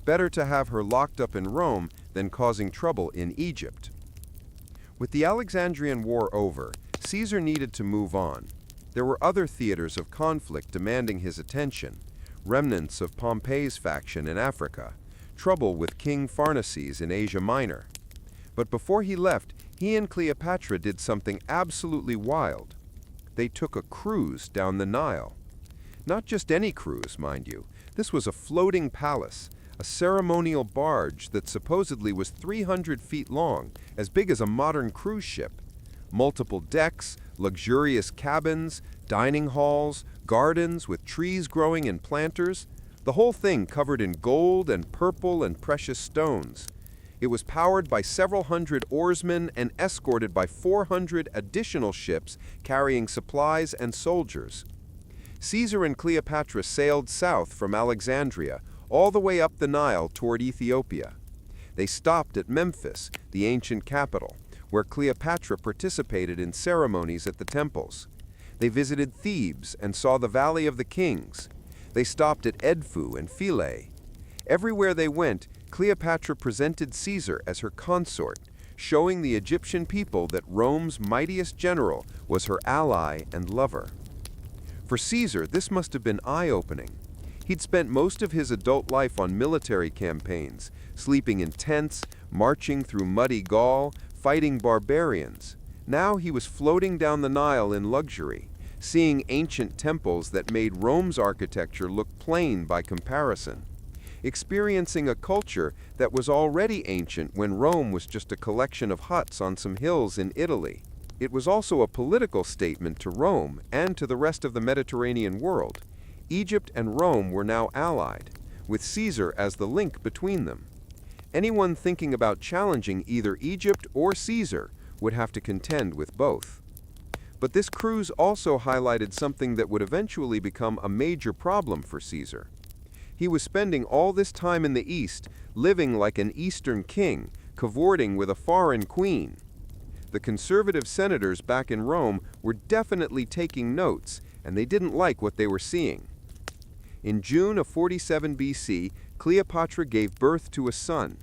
Better to have her locked up in Rome than causing trouble in Egypt. With the Alexandrian War over, Caesar needed to move on. There were other theaters of conflict demanding his attention. Remnants of Pompey's faction in Africa, trouble with King Pharnaces in Asia Minor. But before he left, he and Cleopatra did something absolutely wild. They took a cruise down the Nile. Not just any cruise, mind you. This was a floating palace, a ceremonial barge that supposedly was 300 feet long, as big as a modern cruise ship. Multiple decks, luxurious cabins, dining halls, gardens with trees growing in planters, the whole thing covered in gold and purple and precious stones. It was powered by several hundred oarsmen and escorted by 400 additional ships carrying supplies and soldiers. Caesar and Cleopatra sailed south from Alexandria, all the way up the Nile toward Ethiopia. They stopped at Memphis, the ancient capital, where Cleopatra participated in ceremonies at the temples. They visited Thebes and saw the Valley of the Kings. They stopped at Edfu and Philae. Everywhere they went, Cleopatra presented Caesar as her consort, showing the Egyptian people that Rome's mightiest general was her ally and lover. For Caesar, this must have been eye-opening. He'd spent most of his adult life on military campaigns, sleeping in tents, marching through muddy Gaul, fighting barbarians. Now he was floating down the Nile in luxury, seeing ancient temples that made Rome's architecture look plain by comparison, experiencing a culture that was already ancient when Rome was just a collection of huts on some hills in Italy. It was also a political statement to Rome and to the rest of the Mediterranean world. Egypt and Rome were now allied, with Caesar as the link between them. Anyone thinking about challenging either Egypt or Caesar would have to contend with both. But this cruise also highlighted something that would eventually become a major problem for Caesar. He was spending all this time in the East, living like an Eastern king, cavorting with a foreign queen. The conservative senators back in Rome were definitely taking notes, and they didn't like what they were seeing. In June of 47 BC, Cleopatra gave birth to a son.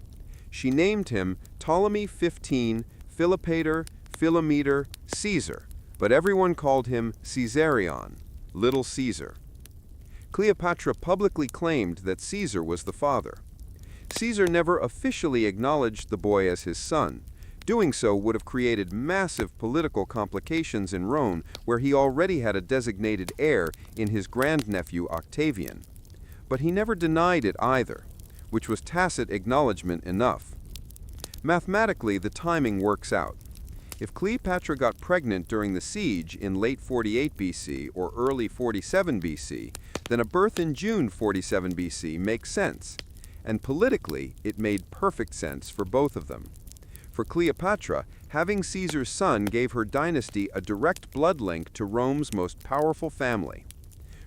She named him Ptolemy 15, Philopator, Philometor, Caesar, but everyone called him Caesarion, Little Caesar. Cleopatra publicly claimed that Caesar was the father. Caesar never officially acknowledged the boy as his son. Doing so would have created massive political complications in Rome, where he already had a designated heir in his grandnephew Octavian. But he never denied it either, which was tacit acknowledgement enough. Mathematically, the timing works out. If Cleopatra got pregnant during the siege in late 48 BC or early 47 BC, then a birth in June 47 BC makes sense. And politically, it made perfect sense for both of them. For Cleopatra, having Caesar's son gave her dynasty a direct blood link to Rome's most powerful family.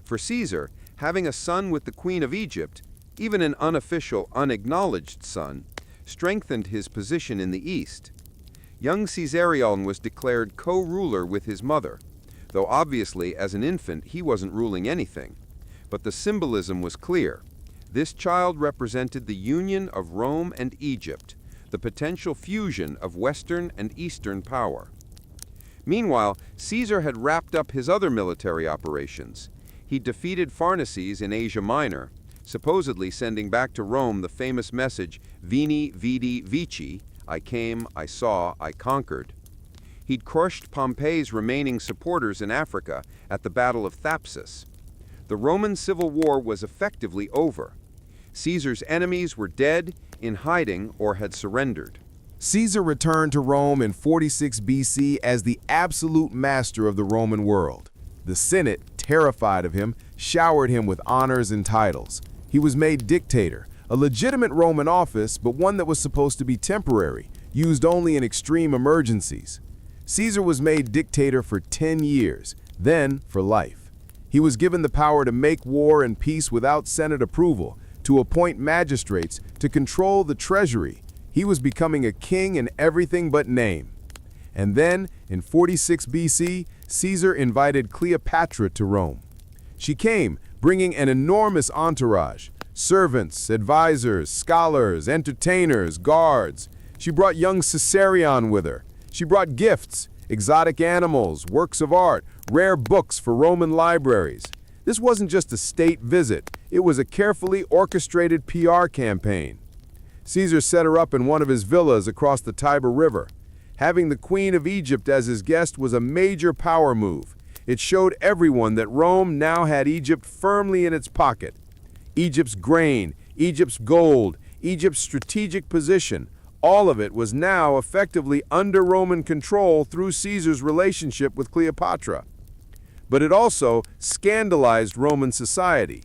For Caesar, having a son with the Queen of Egypt, even an unofficial, unacknowledged son, strengthened his position in the East. Young Caesarion was declared co-ruler with his mother, though obviously as an infant he wasn't ruling anything. But the symbolism was clear. This child represented the union of Rome and Egypt, the potential fusion of Western and Eastern power. Meanwhile, Caesar had wrapped up his other military operations. He defeated Pharnaces in Asia Minor, supposedly sending back to Rome the famous message, Veni, Vidi, Vici, I came, I saw, I conquered. He'd crushed Pompey's remaining supporters in Africa at the Battle of Thapsus. The Roman Civil War was effectively over. Caesar's enemies were dead, in hiding, or had surrendered. Caesar returned to Rome in 46 BC as the absolute master of the Roman world. The Senate, terrified of him, showered him with honors and titles. He was made dictator, a legitimate Roman office, but one that was supposed to be temporary, used only in extreme emergencies. Caesar was made dictator for 10 years, then for life. He was given the power to make war and peace without Senate approval, to appoint magistrates, to control the treasury. He was becoming a king in everything but name. And then, in 46 BC, Caesar invited Cleopatra to Rome. She came, bringing an enormous entourage, servants, advisors, scholars, entertainers, guards. She brought young Caesarion with her. She brought gifts, exotic animals, works of art, rare books for Roman libraries. This wasn't just a state visit, it was a carefully orchestrated PR campaign. Caesar set her up in one of his villas across the Tiber River. Having the Queen of Egypt as his guest was a major power move. It showed everyone that Rome now had Egypt firmly in its pocket. Egypt's grain, Egypt's gold, Egypt's strategic position, all of it was now effectively under Roman control through Caesar's relationship with Cleopatra. But it also scandalized Roman society.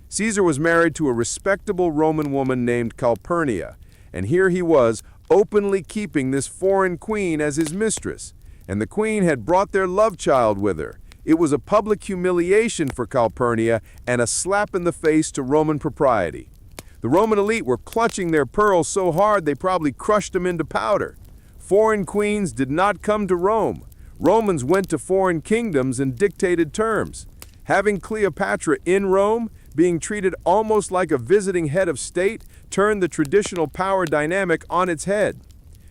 Caesar was married to a respectable Roman woman named Calpurnia, and here he was openly keeping this foreign queen as his mistress, and the queen had brought their love child with her. It was a public humiliation for Calpurnia and a slap in the face to Roman propriety. The Roman elite were clutching their pearls so hard they probably crushed them into powder. Foreign queens did not come to Rome. Romans went to foreign kingdoms and dictated terms. Having Cleopatra in Rome, being treated almost like a visiting head of state, turned the traditional power dynamic on its head.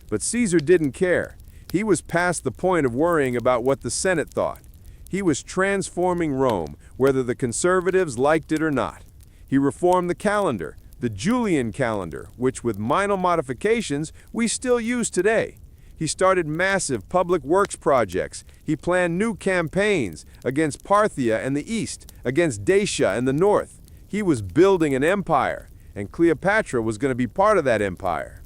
But Caesar didn't care. He was past the point of worrying about what the Senate thought. He was transforming Rome, whether the conservatives liked it or not. He reformed the calendar, the Julian calendar, which with minor modifications we still use today. He started massive public works projects. He planned new campaigns against Parthia and the east, against Dacia and the north. He was building an empire, and Cleopatra was going to be part of that empire.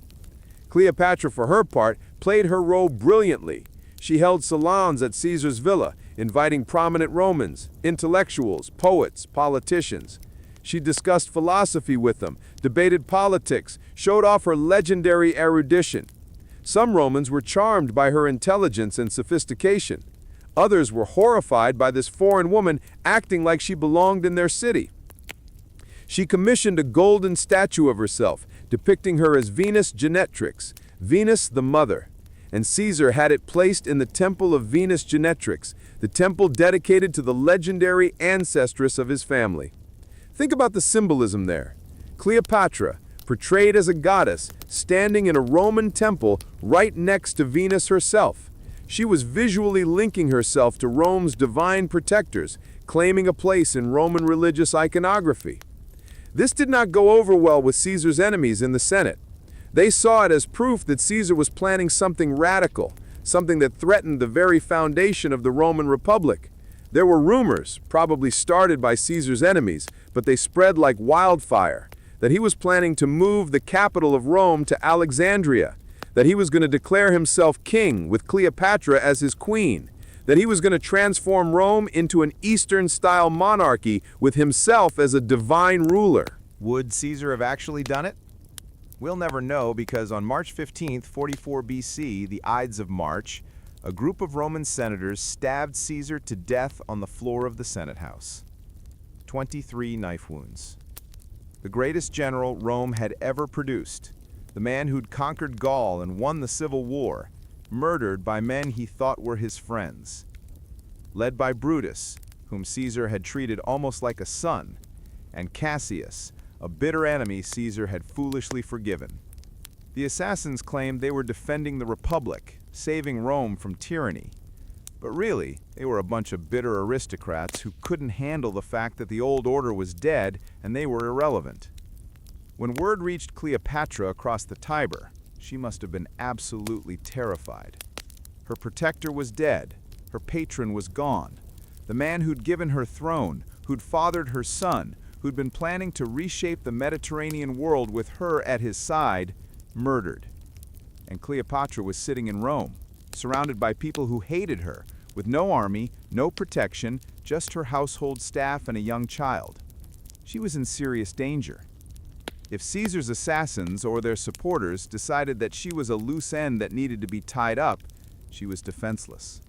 Cleopatra, for her part, played her role brilliantly. She held salons at Caesar's villa, inviting prominent Romans, intellectuals, poets, politicians. She discussed philosophy with them, debated politics, showed off her legendary erudition. Some Romans were charmed by her intelligence and sophistication. Others were horrified by this foreign woman acting like she belonged in their city. She commissioned a golden statue of herself, depicting her as Venus Genetrix, Venus the Mother, and Caesar had it placed in the Temple of Venus Genetrix, the temple dedicated to the legendary ancestress of his family. Think about the symbolism there. Cleopatra, portrayed as a goddess, standing in a Roman temple right next to Venus herself. She was visually linking herself to Rome's divine protectors, claiming a place in Roman religious iconography. This did not go over well with Caesar's enemies in the Senate. They saw it as proof that Caesar was planning something radical, something that threatened the very foundation of the Roman Republic. There were rumors, probably started by Caesar's enemies, but they spread like wildfire, that he was planning to move the capital of Rome to Alexandria, that he was going to declare himself king with Cleopatra as his queen, that he was going to transform Rome into an Eastern-style monarchy with himself as a divine ruler. Would Caesar have actually done it? We'll never know because on March 15th, 44 BC, the Ides of March, a group of Roman senators stabbed Caesar to death on the floor of the Senate House. 23 knife wounds. The greatest general Rome had ever produced, the man who'd conquered Gaul and won the Civil War, murdered by men he thought were his friends. Led by Brutus, whom Caesar had treated almost like a son, and Cassius, a bitter enemy Caesar had foolishly forgiven. The assassins claimed they were defending the Republic, saving Rome from tyranny. But really, they were a bunch of bitter aristocrats who couldn't handle the fact that the old order was dead and they were irrelevant. When word reached Cleopatra across the Tiber, she must have been absolutely terrified. Her protector was dead. Her patron was gone. The man who'd given her throne, who'd fathered her son, who'd been planning to reshape the Mediterranean world with her at his side, murdered. And Cleopatra was sitting in Rome, surrounded by people who hated her, with no army, no protection, just her household staff and a young child. She was in serious danger. If Caesar's assassins or their supporters decided that she was a loose end that needed to be tied up, she was defenseless.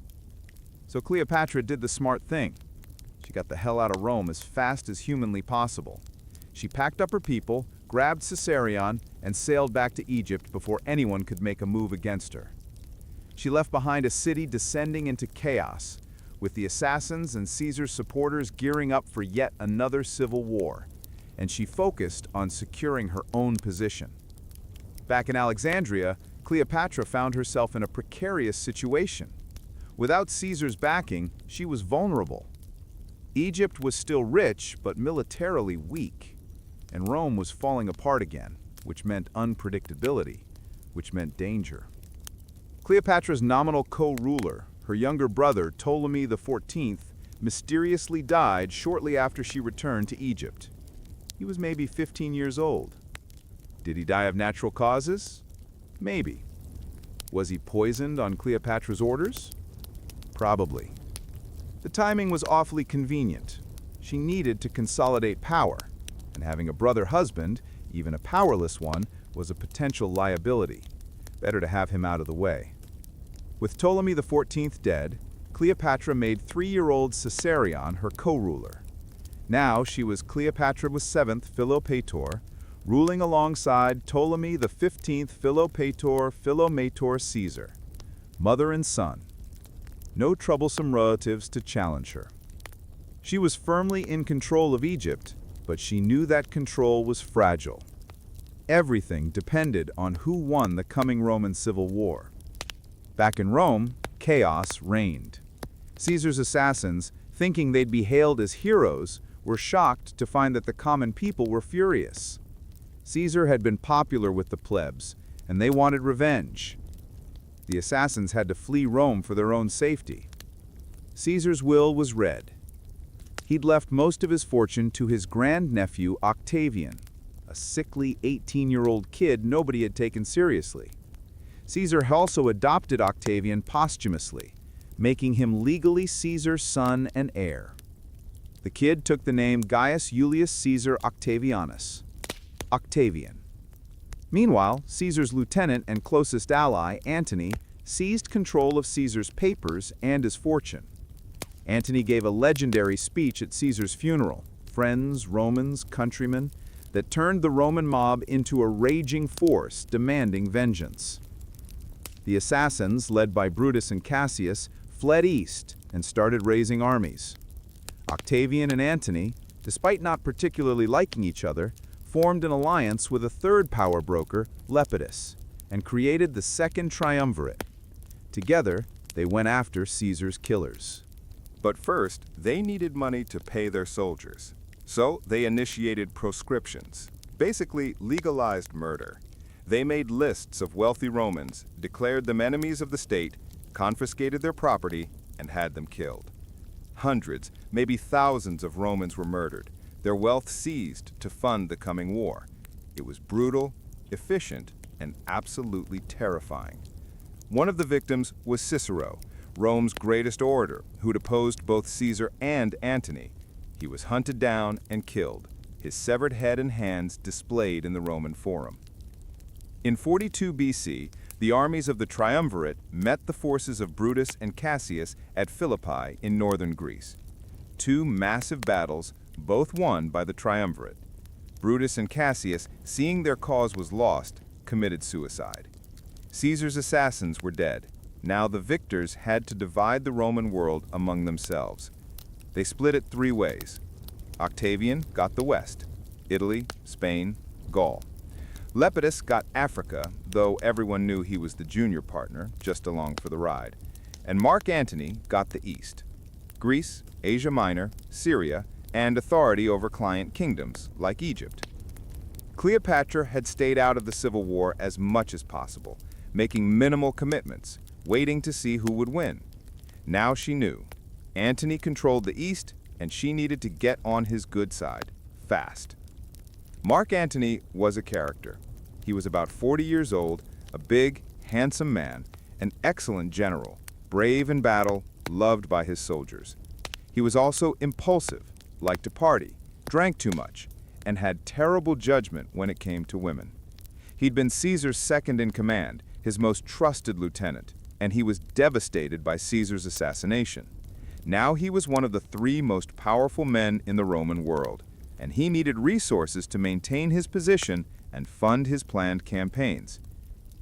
So Cleopatra did the smart thing. She got the hell out of Rome as fast as humanly possible. She packed up her people, grabbed Caesarion, and sailed back to Egypt before anyone could make a move against her. She left behind a city descending into chaos, with the assassins and Caesar's supporters gearing up for yet another civil war, and she focused on securing her own position. Back in Alexandria, Cleopatra found herself in a precarious situation. Without Caesar's backing, she was vulnerable. Egypt was still rich, but militarily weak, and Rome was falling apart again, which meant unpredictability, which meant danger. Cleopatra's nominal co-ruler, her younger brother Ptolemy XIV, mysteriously died shortly after she returned to Egypt. He was maybe 15 years old. Did he die of natural causes? Maybe. Was he poisoned on Cleopatra's orders? Probably. The timing was awfully convenient. She needed to consolidate power, and having a brother husband, even a powerless one, was a potential liability. Better to have him out of the way. With Ptolemy XIV dead, Cleopatra made 3-year-old Caesarion her co-ruler. Now she was Cleopatra VII Philopator, ruling alongside Ptolemy XV Philomator Caesar, mother and son. No troublesome relatives to challenge her. She was firmly in control of Egypt, but she knew that control was fragile. Everything depended on who won the coming Roman civil war. Back in Rome, chaos reigned. Caesar's assassins, thinking they'd be hailed as heroes, were shocked to find that the common people were furious. Caesar had been popular with the plebs, and they wanted revenge. The assassins had to flee Rome for their own safety. Caesar's will was read. He'd left most of his fortune to his grandnephew Octavian, a sickly 18-year-old kid nobody had taken seriously. Caesar also adopted Octavian posthumously, making him legally Caesar's son and heir. The kid took the name Gaius Julius Caesar Octavianus, Octavian. Meanwhile, Caesar's lieutenant and closest ally, Antony, seized control of Caesar's papers and his fortune. Antony gave a legendary speech at Caesar's funeral, friends, Romans, countrymen, that turned the Roman mob into a raging force demanding vengeance. The assassins, led by Brutus and Cassius, fled east and started raising armies. Octavian and Antony, despite not particularly liking each other, formed an alliance with a third power broker, Lepidus, and created the Second Triumvirate. Together, they went after Caesar's killers. But first, they needed money to pay their soldiers. So they initiated proscriptions, basically legalized murder. They made lists of wealthy Romans, declared them enemies of the state, confiscated their property, and had them killed. Hundreds, maybe thousands of Romans were murdered, their wealth seized to fund the coming war. It was brutal, efficient, and absolutely terrifying. One of the victims was Cicero, Rome's greatest orator, who'd opposed both Caesar and Antony. He was hunted down and killed, his severed head and hands displayed in the Roman Forum. In 42 BC, the armies of the Triumvirate met the forces of Brutus and Cassius at Philippi in northern Greece. Two massive battles, both won by the Triumvirate. Brutus and Cassius, seeing their cause was lost, committed suicide. Caesar's assassins were dead. Now the victors had to divide the Roman world among themselves. They split it 3 ways. Octavian got the west, Italy, Spain, Gaul. Lepidus got Africa, though everyone knew he was the junior partner, just along for the ride. And Mark Antony got the east, Greece, Asia Minor, Syria, and authority over client kingdoms, like Egypt. Cleopatra had stayed out of the civil war as much as possible, making minimal commitments, waiting to see who would win. Now she knew. Antony controlled the east, and she needed to get on his good side, fast. Mark Antony was a character. He was about 40 years old, a big, handsome man, an excellent general, brave in battle, loved by his soldiers. He was also impulsive, liked to party, drank too much, and had terrible judgment when it came to women. He'd been Caesar's second in command, his most trusted lieutenant, and he was devastated by Caesar's assassination. Now he was one of the 3 most powerful men in the Roman world, and he needed resources to maintain his position and fund his planned campaigns.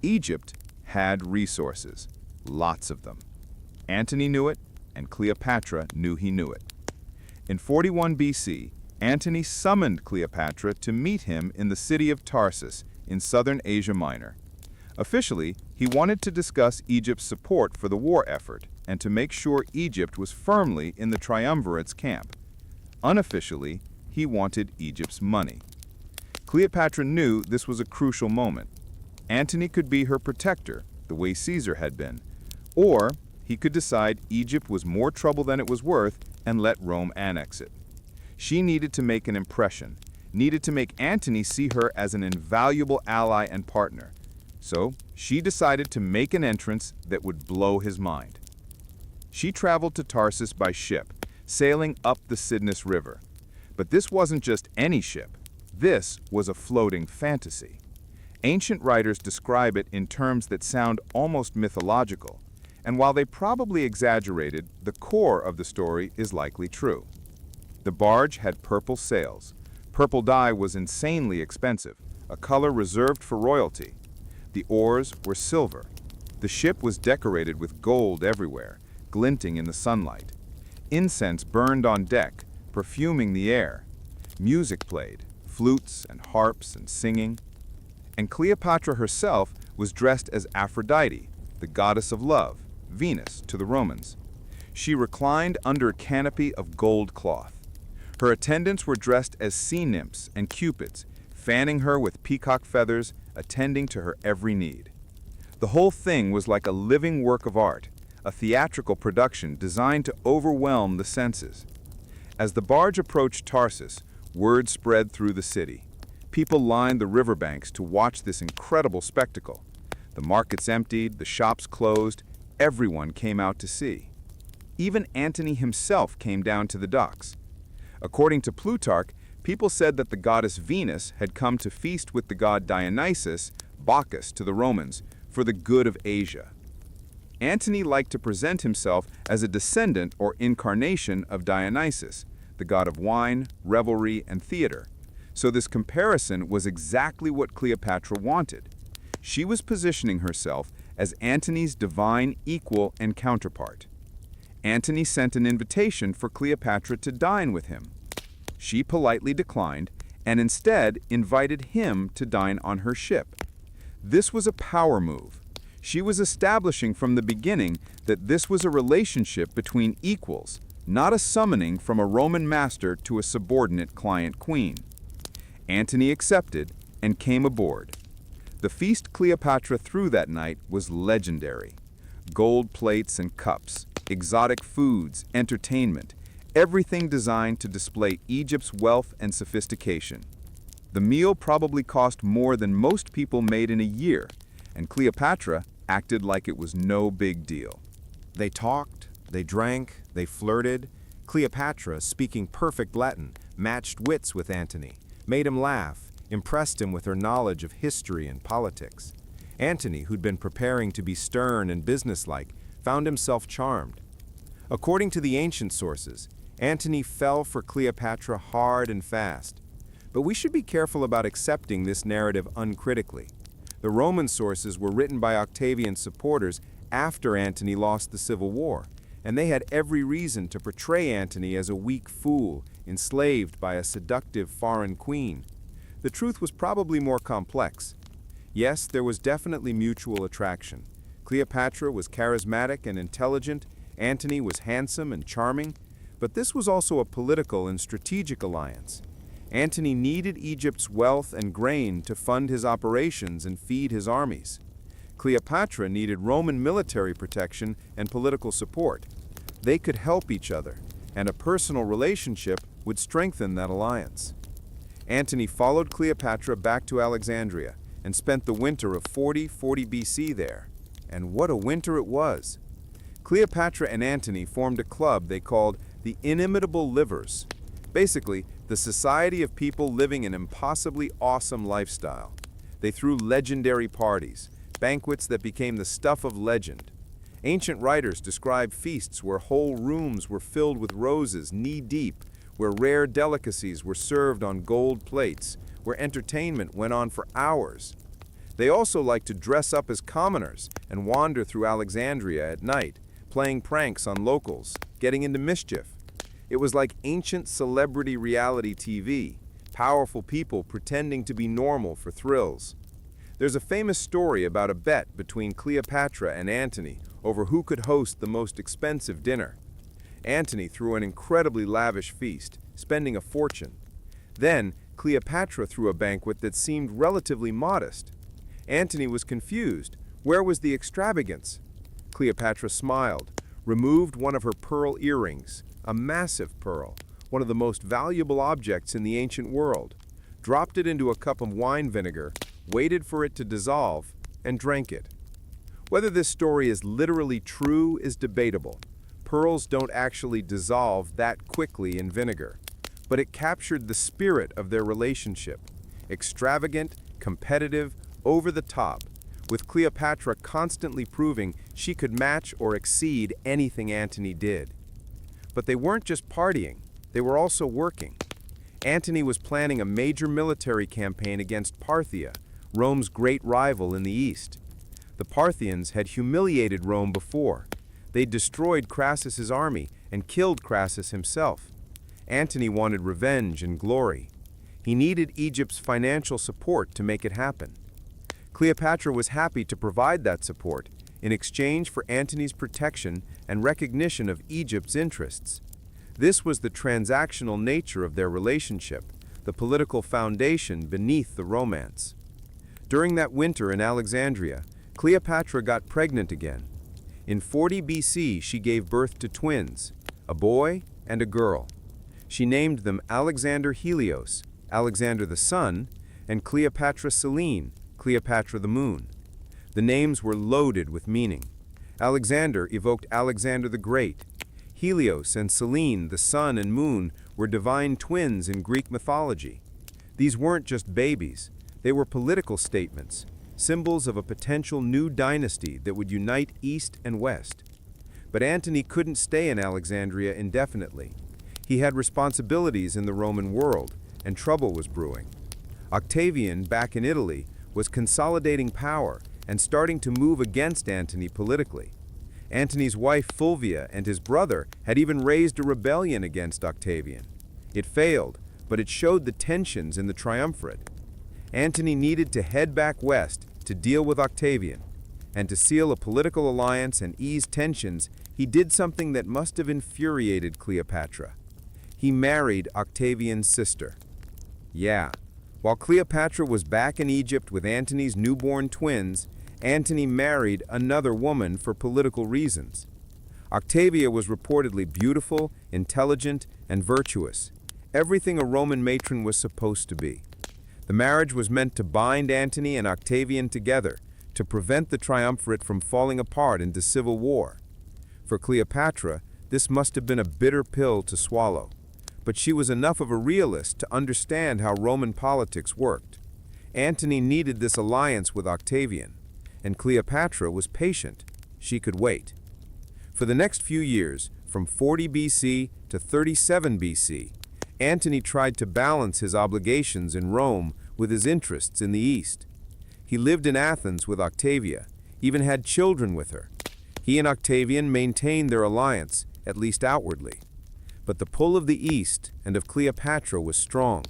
Egypt had resources, lots of them. Antony knew it, and Cleopatra knew he knew it. In 41 BC, Antony summoned Cleopatra to meet him in the city of Tarsus in southern Asia Minor. Officially, he wanted to discuss Egypt's support for the war effort and to make sure Egypt was firmly in the Triumvirate's camp. Unofficially, he wanted Egypt's money. Cleopatra knew this was a crucial moment. Antony could be her protector, the way Caesar had been, or he could decide Egypt was more trouble than it was worth and let Rome annex it. She needed to make an impression, needed to make Antony see her as an invaluable ally and partner. So she decided to make an entrance that would blow his mind. She traveled to Tarsus by ship, sailing up the Cydnus River. But this wasn't just any ship. This was a floating fantasy. Ancient writers describe it in terms that sound almost mythological, and while they probably exaggerated, the core of the story is likely true. The barge had purple sails. Purple dye was insanely expensive, a color reserved for royalty. The oars were silver. The ship was decorated with gold everywhere, glinting in the sunlight. Incense burned on deck, perfuming the air. Music played, flutes and harps and singing. And Cleopatra herself was dressed as Aphrodite, the goddess of love, Venus to the Romans. She reclined under a canopy of gold cloth. Her attendants were dressed as sea nymphs and cupids, fanning her with peacock feathers, attending to her every need. The whole thing was like a living work of art, a theatrical production designed to overwhelm the senses. As the barge approached Tarsus, word spread through the city. People lined the riverbanks to watch this incredible spectacle. The markets emptied, the shops closed, everyone came out to see. Even Antony himself came down to the docks. According to Plutarch, people said that the goddess Venus had come to feast with the god Dionysus, Bacchus to the Romans, for the good of Asia. Antony liked to present himself as a descendant or incarnation of Dionysus, the god of wine, revelry, and theater. So this comparison was exactly what Cleopatra wanted. She was positioning herself as Antony's divine equal and counterpart. Antony sent an invitation for Cleopatra to dine with him. She politely declined and instead invited him to dine on her ship. This was a power move. She was establishing from the beginning that this was a relationship between equals, not a summoning from a Roman master to a subordinate client queen. Antony accepted and came aboard. The feast Cleopatra threw that night was legendary. Gold plates and cups, exotic foods, entertainment, everything designed to display Egypt's wealth and sophistication. The meal probably cost more than most people made in a year, and Cleopatra acted like it was no big deal. They talked, they drank, they flirted. Cleopatra, speaking perfect Latin, matched wits with Antony, made him laugh, impressed him with her knowledge of history and politics. Antony, who'd been preparing to be stern and businesslike, found himself charmed. According to the ancient sources, Antony fell for Cleopatra hard and fast. But we should be careful about accepting this narrative uncritically. The Roman sources were written by Octavian's supporters after Antony lost the Civil War, and they had every reason to portray Antony as a weak fool, enslaved by a seductive foreign queen. The truth was probably more complex. Yes, there was definitely mutual attraction. Cleopatra was charismatic and intelligent, Antony was handsome and charming, but this was also a political and strategic alliance. Antony needed Egypt's wealth and grain to fund his operations and feed his armies. Cleopatra needed Roman military protection and political support. They could help each other, and a personal relationship would strengthen that alliance. Antony followed Cleopatra back to Alexandria and spent the winter of 40 BC there. And what a winter it was! Cleopatra and Antony formed a club they called the Inimitable Livers. Basically, the society of people living an impossibly awesome lifestyle. They threw legendary parties, banquets that became the stuff of legend. Ancient writers describe feasts where whole rooms were filled with roses knee-deep, where rare delicacies were served on gold plates, where entertainment went on for hours. They also liked to dress up as commoners and wander through Alexandria at night, playing pranks on locals, getting into mischief. It was like ancient celebrity reality TV, powerful people pretending to be normal for thrills. There's a famous story about a bet between Cleopatra and Antony over who could host the most expensive dinner. Antony threw an incredibly lavish feast, spending a fortune. Then, Cleopatra threw a banquet that seemed relatively modest. Antony was confused. Where was the extravagance? Cleopatra smiled, removed one of her pearl earrings, a massive pearl, one of the most valuable objects in the ancient world. dropped it into a cup of wine vinegar, waited for it to dissolve, and drank it. Whether this story is literally true is debatable. Pearls don't actually dissolve that quickly in vinegar, but it captured the spirit of their relationship. Extravagant, competitive, over the top, with Cleopatra constantly proving she could match or exceed anything Antony did. But they weren't just partying, they were also working. Antony was planning a major military campaign against Parthia, Rome's great rival in the east. The Parthians had humiliated Rome before. They destroyed Crassus's army and killed Crassus himself. Antony wanted revenge and glory. He needed Egypt's financial support to make it happen. Cleopatra was happy to provide that support in exchange for Antony's protection and recognition of Egypt's interests. This was the transactional nature of their relationship, the political foundation beneath the romance. During that winter in Alexandria, Cleopatra got pregnant again. In 40 BC, she gave birth to twins, a boy and a girl. She named them Alexander Helios, Alexander the sun, and Cleopatra Selene, Cleopatra the moon. The names were loaded with meaning. Alexander evoked Alexander the Great. Helios and Selene, the sun and moon, were divine twins in Greek mythology. These weren't just babies, they were political statements, symbols of a potential new dynasty that would unite East and West. But Antony couldn't stay in Alexandria indefinitely. He had responsibilities in the Roman world, and trouble was brewing. Octavian, back in Italy, was consolidating power and starting to move against Antony politically. Antony's wife Fulvia and his brother had even raised a rebellion against Octavian. It failed, but it showed the tensions in the triumvirate. Antony needed to head back west to deal with Octavian, and to seal a political alliance and ease tensions, he did something that must have infuriated Cleopatra. He married Octavian's sister. Yeah, while Cleopatra was back in Egypt with Antony's newborn twins, Antony married another woman for political reasons. Octavia was reportedly beautiful, intelligent, and virtuous, everything a Roman matron was supposed to be. The marriage was meant to bind Antony and Octavian together, to prevent the triumvirate from falling apart into civil war. For Cleopatra, this must have been a bitter pill to swallow, but she was enough of a realist to understand how Roman politics worked. Antony needed this alliance with Octavian, and Cleopatra was patient. She could wait. For the next few years, from 40 BC to 37 BC, Antony tried to balance his obligations in Rome with his interests in the East. He lived in Athens with Octavia, even had children with her. He and Octavian maintained their alliance, at least outwardly. But the pull of the East and of Cleopatra was strong.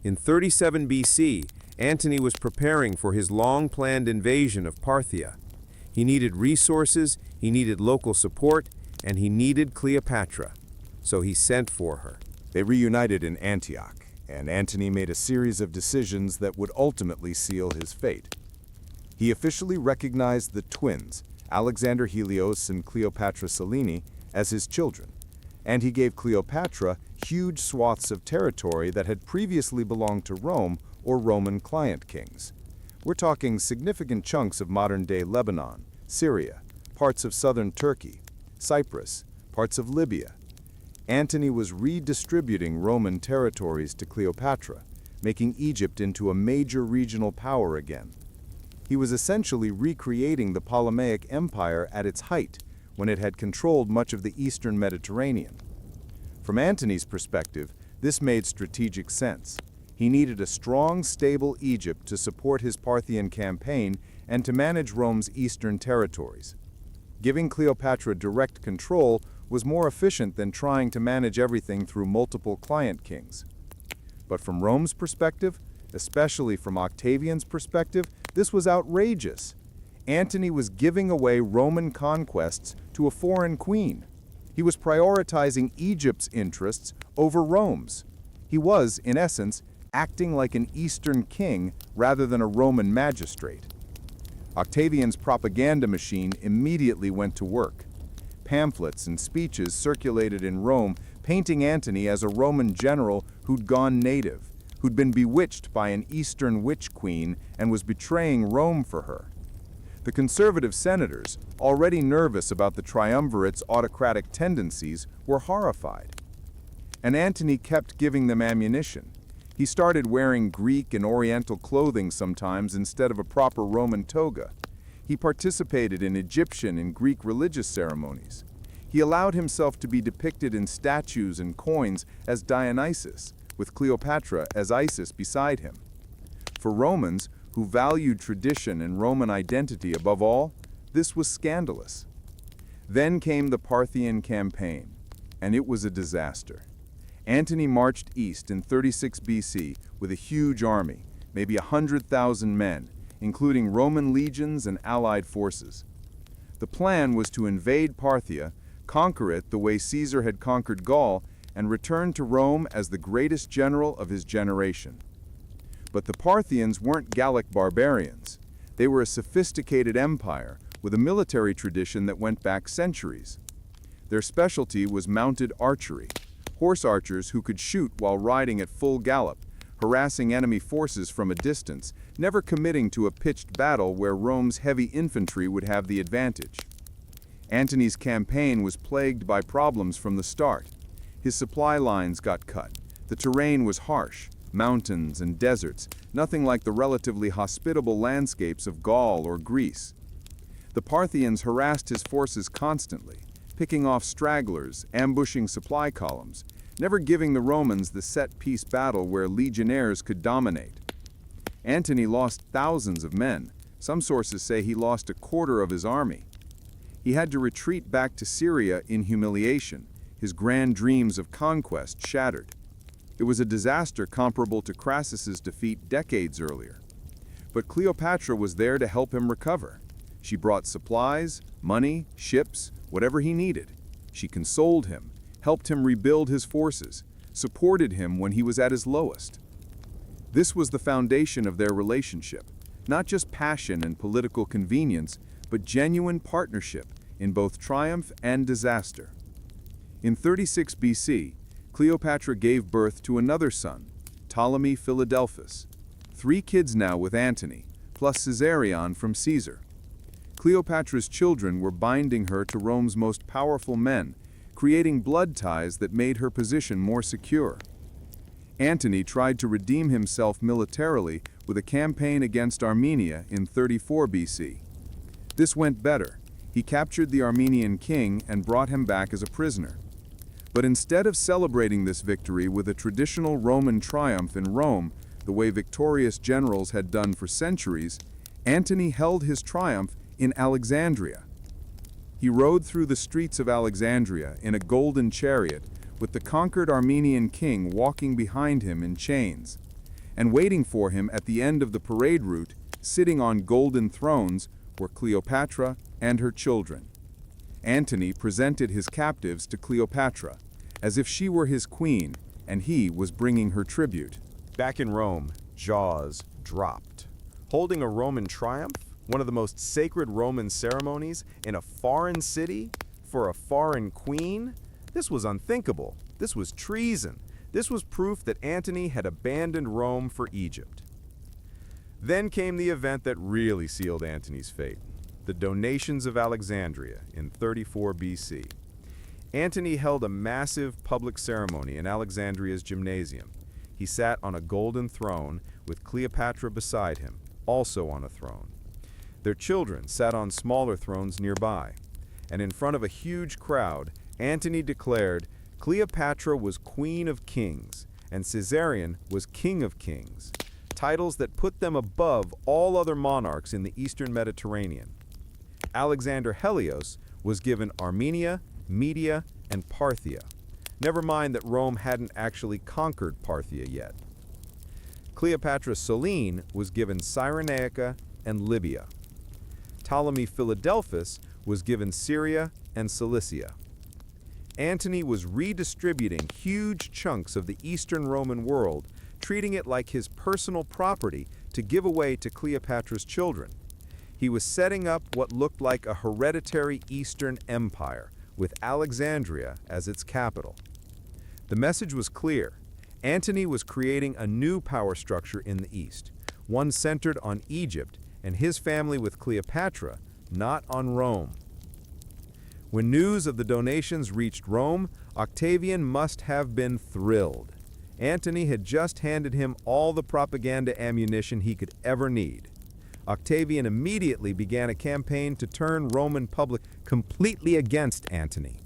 In 37 BC, Antony was preparing for his long-planned invasion of Parthia. He needed resources, he needed local support, and he needed Cleopatra. So he sent for her. They reunited in Antioch, and Antony made a series of decisions that would ultimately seal his fate. He officially recognized the twins, Alexander Helios and Cleopatra Selene, as his children, and he gave Cleopatra huge swaths of territory that had previously belonged to Rome or Roman client kings. We're talking significant chunks of modern-day Lebanon, Syria, parts of southern Turkey, Cyprus, parts of Libya. Antony was redistributing Roman territories to Cleopatra, making Egypt into a major regional power again. He was essentially recreating the Ptolemaic Empire at its height, when it had controlled much of the eastern Mediterranean. From Antony's perspective, this made strategic sense. He needed a strong, stable Egypt to support his Parthian campaign and to manage Rome's eastern territories. Giving Cleopatra direct control was more efficient than trying to manage everything through multiple client kings. But from Rome's perspective, especially from Octavian's perspective, this was outrageous. Antony was giving away Roman conquests to a foreign queen. He was prioritizing Egypt's interests over Rome's. He was, in essence, acting like an Eastern king rather than a Roman magistrate. Octavian's propaganda machine immediately went to work. Pamphlets and speeches circulated in Rome painting Antony as a Roman general who'd gone native, who'd been bewitched by an Eastern witch queen and was betraying Rome for her. The conservative senators, already nervous about the triumvirate's autocratic tendencies, were horrified. And Antony kept giving them ammunition. He started wearing Greek and Oriental clothing sometimes instead of a proper Roman toga. He participated in Egyptian and Greek religious ceremonies. He allowed himself to be depicted in statues and coins as Dionysus, with Cleopatra as Isis beside him. For Romans, who valued tradition and Roman identity above all, this was scandalous. Then came the Parthian campaign, and it was a disaster. Antony marched east in 36 BC with a huge army, maybe 100,000 men, including Roman legions and allied forces. The plan was to invade Parthia, conquer it the way Caesar had conquered Gaul, and return to Rome as the greatest general of his generation. But the Parthians weren't Gallic barbarians. They were a sophisticated empire with a military tradition that went back centuries. Their specialty was mounted archery, horse archers who could shoot while riding at full gallop, harassing enemy forces from a distance, never committing to a pitched battle where Rome's heavy infantry would have the advantage. Antony's campaign was plagued by problems from the start. His supply lines got cut. The terrain was harsh, mountains and deserts, nothing like the relatively hospitable landscapes of Gaul or Greece. The Parthians harassed his forces constantly, picking off stragglers, ambushing supply columns, never giving the Romans the set-piece battle where legionnaires could dominate. Antony lost thousands of men. Some sources say he lost a quarter of his army. He had to retreat back to Syria in humiliation, his grand dreams of conquest shattered. It was a disaster comparable to Crassus's defeat decades earlier. But Cleopatra was there to help him recover. She brought supplies, money, ships, whatever he needed. She consoled him, helped him rebuild his forces, supported him when he was at his lowest. This was the foundation of their relationship, not just passion and political convenience, but genuine partnership in both triumph and disaster. In 36 BC, Cleopatra gave birth to another son, Ptolemy Philadelphus. 3 kids now with Antony, plus Caesarion from Caesar. Cleopatra's children were binding her to Rome's most powerful men, creating blood ties that made her position more secure. Antony tried to redeem himself militarily with a campaign against Armenia in 34 BC. This went better. He captured the Armenian king and brought him back as a prisoner. But instead of celebrating this victory with a traditional Roman triumph in Rome, the way victorious generals had done for centuries, Antony held his triumph in Alexandria. He rode through the streets of Alexandria in a golden chariot, with the conquered Armenian king walking behind him in chains. And waiting for him at the end of the parade route, sitting on golden thrones, were Cleopatra and her children. Antony presented his captives to Cleopatra, as if she were his queen, and he was bringing her tribute. Back in Rome, jaws dropped. Holding a Roman triumph, one of the most sacred Roman ceremonies, in a foreign city, for a foreign queen? This was unthinkable. This was treason. This was proof that Antony had abandoned Rome for Egypt. Then came the event that really sealed Antony's fate, the donations of Alexandria in 34 BC. Antony held a massive public ceremony in Alexandria's gymnasium. He sat on a golden throne with Cleopatra beside him, also on a throne. Their children sat on smaller thrones nearby, and in front of a huge crowd, Antony declared Cleopatra was Queen of Kings and Caesarion was King of Kings, titles that put them above all other monarchs in the Eastern Mediterranean. Alexander Helios was given Armenia, Media, and Parthia. Never mind that Rome hadn't actually conquered Parthia yet. Cleopatra Selene was given Cyrenaica and Libya. Ptolemy Philadelphus was given Syria and Cilicia. Antony was redistributing huge chunks of the Eastern Roman world, treating it like his personal property to give away to Cleopatra's children. He was setting up what looked like a hereditary Eastern empire, with Alexandria as its capital. The message was clear. Antony was creating a new power structure in the East, one centered on Egypt and his family with Cleopatra, not on Rome. When news of the donations reached Rome, Octavian must have been thrilled. Antony had just handed him all the propaganda ammunition he could ever need. Octavian immediately began a campaign to turn Roman public completely against Antony.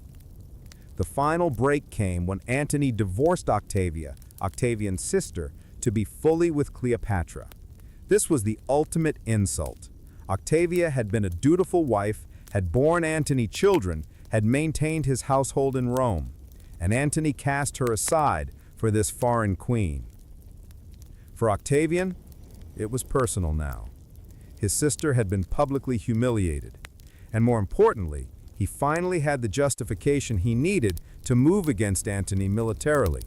The final break came when Antony divorced Octavia, Octavian's sister, to be fully with Cleopatra. This was the ultimate insult. Octavia had been a dutiful wife, had borne Antony children, had maintained his household in Rome, and Antony cast her aside for this foreign queen. For Octavian, it was personal now. His sister had been publicly humiliated, and more importantly, he finally had the justification he needed to move against Antony militarily.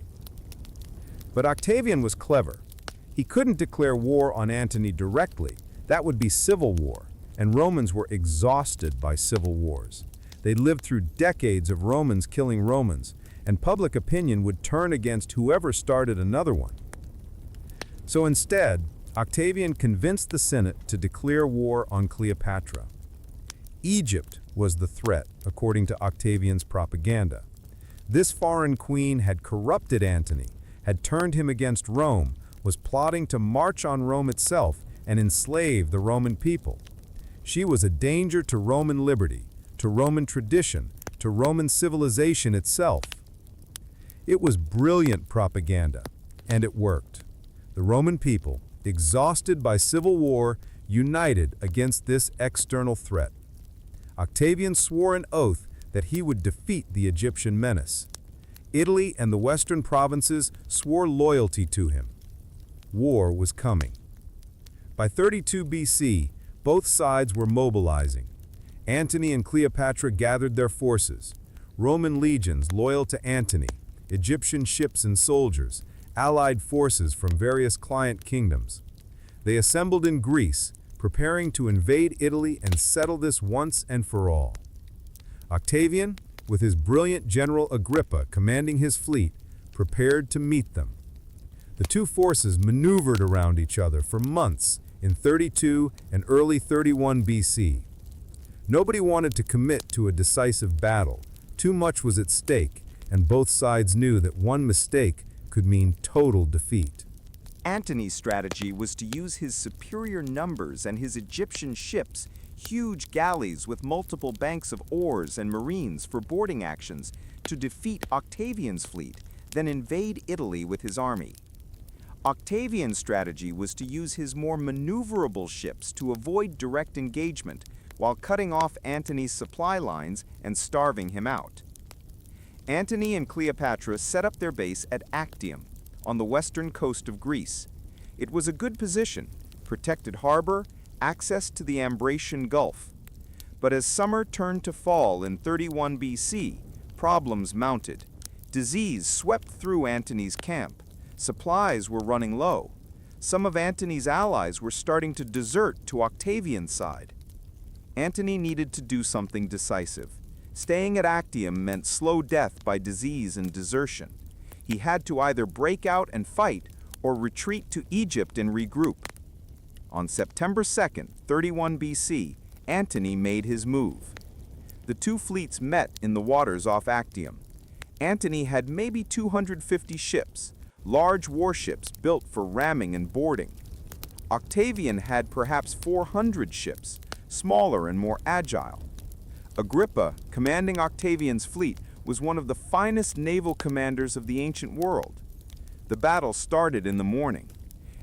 But Octavian was clever. He couldn't declare war on Antony directly. That would be civil war, and Romans were exhausted by civil wars. They lived through decades of Romans killing Romans, and public opinion would turn against whoever started another one. So instead, Octavian convinced the Senate to declare war on Cleopatra. Egypt was the threat, according to Octavian's propaganda. This foreign queen had corrupted Antony, had turned him against Rome, was plotting to march on Rome itself and enslave the Roman people. She was a danger to Roman liberty, to Roman tradition, to Roman civilization itself. It was brilliant propaganda, and it worked. The Roman people, exhausted by civil war, united against this external threat. Octavian swore an oath that he would defeat the Egyptian menace. Italy and the western provinces swore loyalty to him. War was coming. By 32 BC, both sides were mobilizing. Antony and Cleopatra gathered their forces. Roman legions loyal to Antony, Egyptian ships and soldiers, allied forces from various client kingdoms. They assembled in Greece, preparing to invade Italy and settle this once and for all. Octavian, with his brilliant general Agrippa commanding his fleet, prepared to meet them. The two forces maneuvered around each other for months in 32 and early 31 BC. Nobody wanted to commit to a decisive battle. Too much was at stake, and both sides knew that one mistake could mean total defeat. Antony's strategy was to use his superior numbers and his Egyptian ships, huge galleys with multiple banks of oars and marines for boarding actions, to defeat Octavian's fleet, then invade Italy with his army. Octavian's strategy was to use his more maneuverable ships to avoid direct engagement while cutting off Antony's supply lines and starving him out. Antony and Cleopatra set up their base at Actium, on the western coast of Greece. It was a good position, protected harbor, access to the Ambracian Gulf. But as summer turned to fall in 31 BC, problems mounted. Disease swept through Antony's camp. Supplies were running low. Some of Antony's allies were starting to desert to Octavian's side. Antony needed to do something decisive. Staying at Actium meant slow death by disease and desertion. He had to either break out and fight or retreat to Egypt and regroup. On September 2nd, 31 BC, Antony made his move. The two fleets met in the waters off Actium. Antony had maybe 250 ships, large warships built for ramming and boarding. Octavian had perhaps 400 ships, smaller and more agile. Agrippa, commanding Octavian's fleet, was one of the finest naval commanders of the ancient world. The battle started in the morning.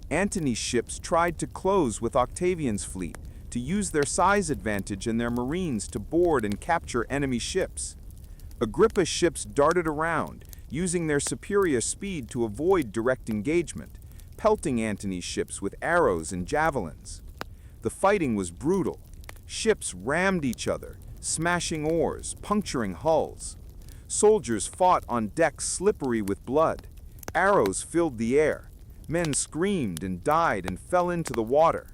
Antony's ships tried to close with Octavian's fleet, to use their size advantage and their marines to board and capture enemy ships. Agrippa's ships darted around, using their superior speed to avoid direct engagement, pelting Antony's ships with arrows and javelins. The fighting was brutal. Ships rammed each other, smashing oars, puncturing hulls. Soldiers fought on decks slippery with blood. Arrows filled the air. Men screamed and died and fell into the water.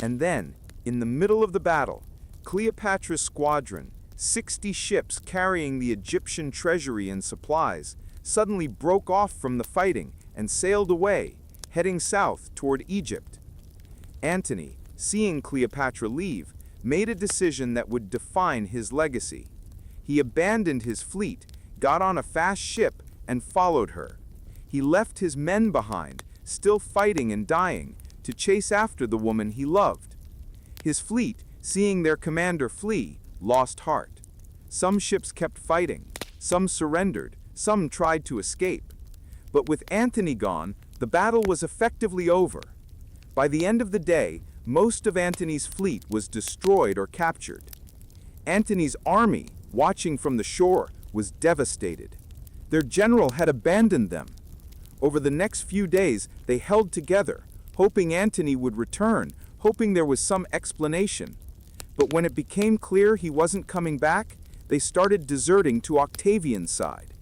And then, in the middle of the battle, Cleopatra's squadron, 60 ships carrying the Egyptian treasury and supplies, suddenly broke off from the fighting and sailed away, heading south toward Egypt. Antony, seeing Cleopatra leave, made a decision that would define his legacy. He abandoned his fleet, got on a fast ship, and followed her. He left his men behind, still fighting and dying, to chase after the woman he loved. His fleet, seeing their commander flee, lost heart. Some ships kept fighting, some surrendered, some tried to escape. But with Antony gone, the battle was effectively over. By the end of the day, most of Antony's fleet was destroyed or captured. Antony's army, watching from the shore, was devastated. Their general had abandoned them. Over the next few days, they held together, hoping Antony would return, hoping there was some explanation. But when it became clear he wasn't coming back, they started deserting to Octavian's side.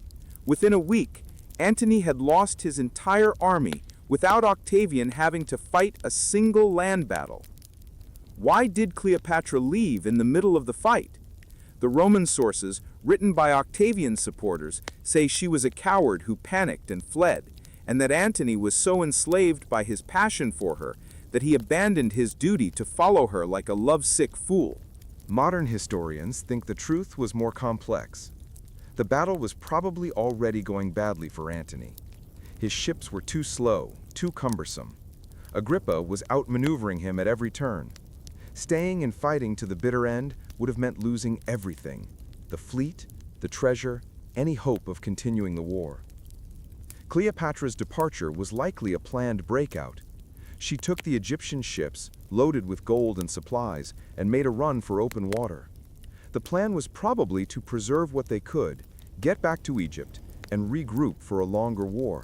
Within a week, Antony had lost his entire army without Octavian having to fight a single land battle. Why did Cleopatra leave in the middle of the fight? The Roman sources, written by Octavian's supporters, say she was a coward who panicked and fled, and that Antony was so enslaved by his passion for her that he abandoned his duty to follow her like a lovesick fool. Modern historians think the truth was more complex. The battle was probably already going badly for Antony. His ships were too slow, too cumbersome. Agrippa was outmaneuvering him at every turn. Staying and fighting to the bitter end would have meant losing everything: the fleet, the treasure, any hope of continuing the war. Cleopatra's departure was likely a planned breakout. She took the Egyptian ships, loaded with gold and supplies, and made a run for open water. The plan was probably to preserve what they could, get back to Egypt, and regroup for a longer war.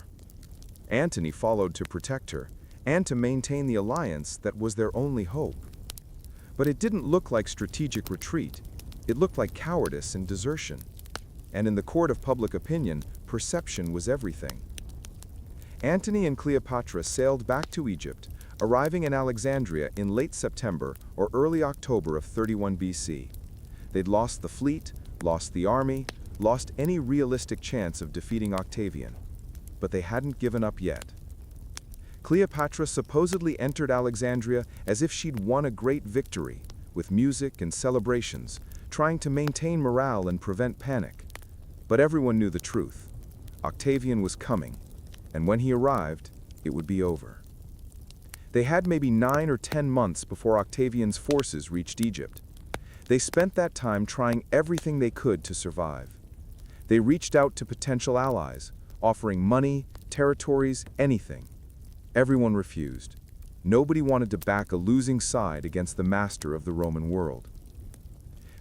Antony followed to protect her, and to maintain the alliance that was their only hope. But it didn't look like strategic retreat. It looked like cowardice and desertion. And in the court of public opinion, perception was everything. Antony and Cleopatra sailed back to Egypt, arriving in Alexandria in late September or early October of 31 BC. They'd lost the fleet, lost the army, lost any realistic chance of defeating Octavian. But they hadn't given up yet. Cleopatra supposedly entered Alexandria as if she'd won a great victory, with music and celebrations, trying to maintain morale and prevent panic. But everyone knew the truth. Octavian was coming, and when he arrived, it would be over. They had maybe 9 or 10 months before Octavian's forces reached Egypt. They spent that time trying everything they could to survive. They reached out to potential allies, offering money, territories, anything. Everyone refused. Nobody wanted to back a losing side against the master of the Roman world.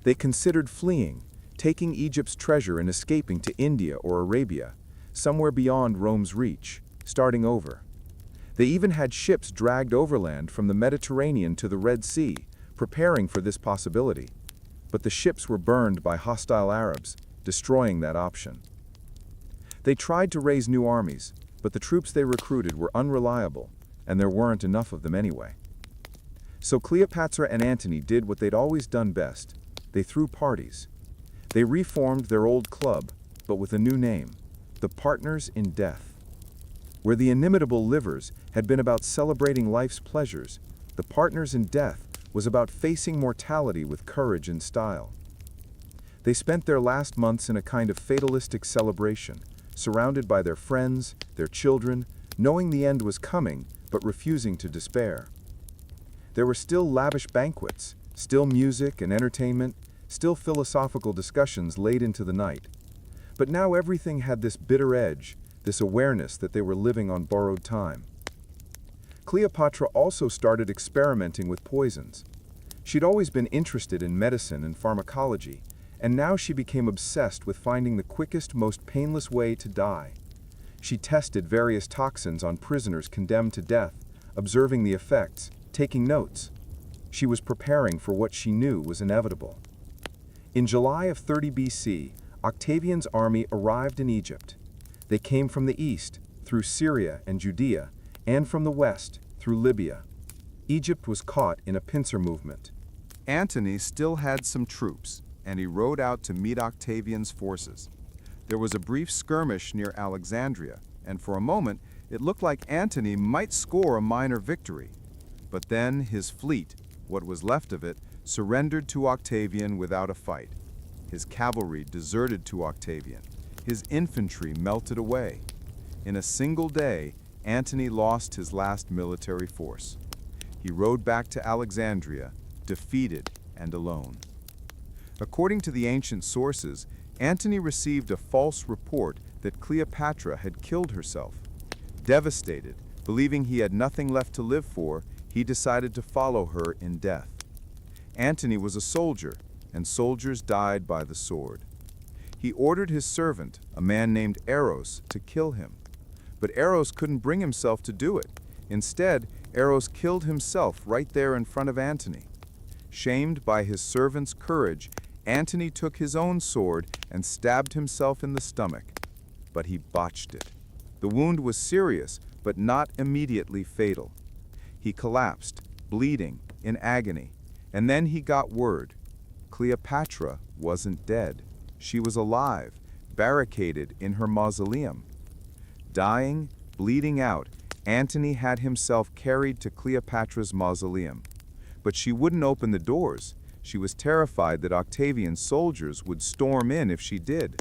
They considered fleeing, taking Egypt's treasure and escaping to India or Arabia, somewhere beyond Rome's reach, starting over. They even had ships dragged overland from the Mediterranean to the Red Sea, preparing for this possibility. But the ships were burned by hostile Arabs, destroying that option. They tried to raise new armies, but the troops they recruited were unreliable, and there weren't enough of them anyway. So Cleopatra and Antony did what they'd always done best. They threw parties. They reformed their old club, but with a new name, the Partners in Death. Where the inimitable Livers had been about celebrating life's pleasures, the Partners in Death was about facing mortality with courage and style. They spent their last months in a kind of fatalistic celebration, surrounded by their friends, their children, knowing the end was coming, but refusing to despair. There were still lavish banquets, still music and entertainment, still philosophical discussions late into the night. But now everything had this bitter edge, this awareness that they were living on borrowed time. Cleopatra also started experimenting with poisons. She'd always been interested in medicine and pharmacology, and now she became obsessed with finding the quickest, most painless way to die. She tested various toxins on prisoners condemned to death, observing the effects, taking notes. She was preparing for what she knew was inevitable. In July of 30 BC, Octavian's army arrived in Egypt. They came from the east, through Syria and Judea, and from the west, through Libya. Egypt was caught in a pincer movement. Antony still had some troops, and he rode out to meet Octavian's forces. There was a brief skirmish near Alexandria, and for a moment, It looked like Antony might score a minor victory. But then his fleet, what was left of it, surrendered to Octavian without a fight. His cavalry deserted to Octavian. His infantry melted away. In a single day, Antony lost his last military force. He rode back to Alexandria, defeated and alone. According to the ancient sources, Antony received a false report that Cleopatra had killed herself. Devastated, believing he had nothing left to live for, he decided to follow her in death. Antony was a soldier, and soldiers died by the sword. He ordered his servant, a man named Eros, to kill him. But Eros couldn't bring himself to do it. Instead, Eros killed himself right there in front of Antony. Shamed by his servant's courage, Antony took his own sword and stabbed himself in the stomach. But he botched it. The wound was serious, but not immediately fatal. He collapsed, bleeding, in agony, and then he got word. Cleopatra wasn't dead. She was alive, barricaded in her mausoleum. Dying, bleeding out, Antony had himself carried to Cleopatra's mausoleum. But she wouldn't open the doors. She was terrified that Octavian's soldiers would storm in if she did.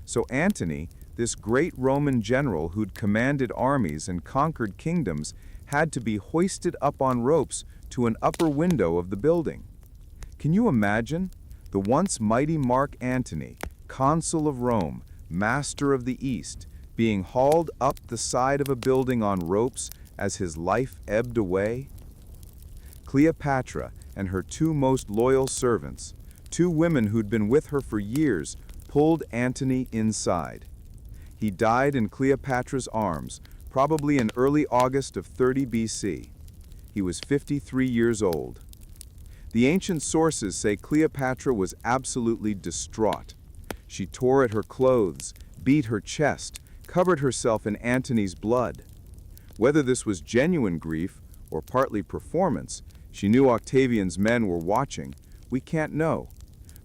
So Antony, this great Roman general who'd commanded armies and conquered kingdoms, had to be hoisted up on ropes to an upper window of the building. Can you imagine? The once mighty Mark Antony, consul of Rome, master of the East, being hauled up the side of a building on ropes as his life ebbed away? Cleopatra and her two most loyal servants, two women who'd been with her for years, pulled Antony inside. He died in Cleopatra's arms, probably in early August of 30 BC. He was 53 years old. The ancient sources say Cleopatra was absolutely distraught. She tore at her clothes, beat her chest, covered herself in Antony's blood. Whether this was genuine grief or partly performance, she knew Octavian's men were watching, we can't know.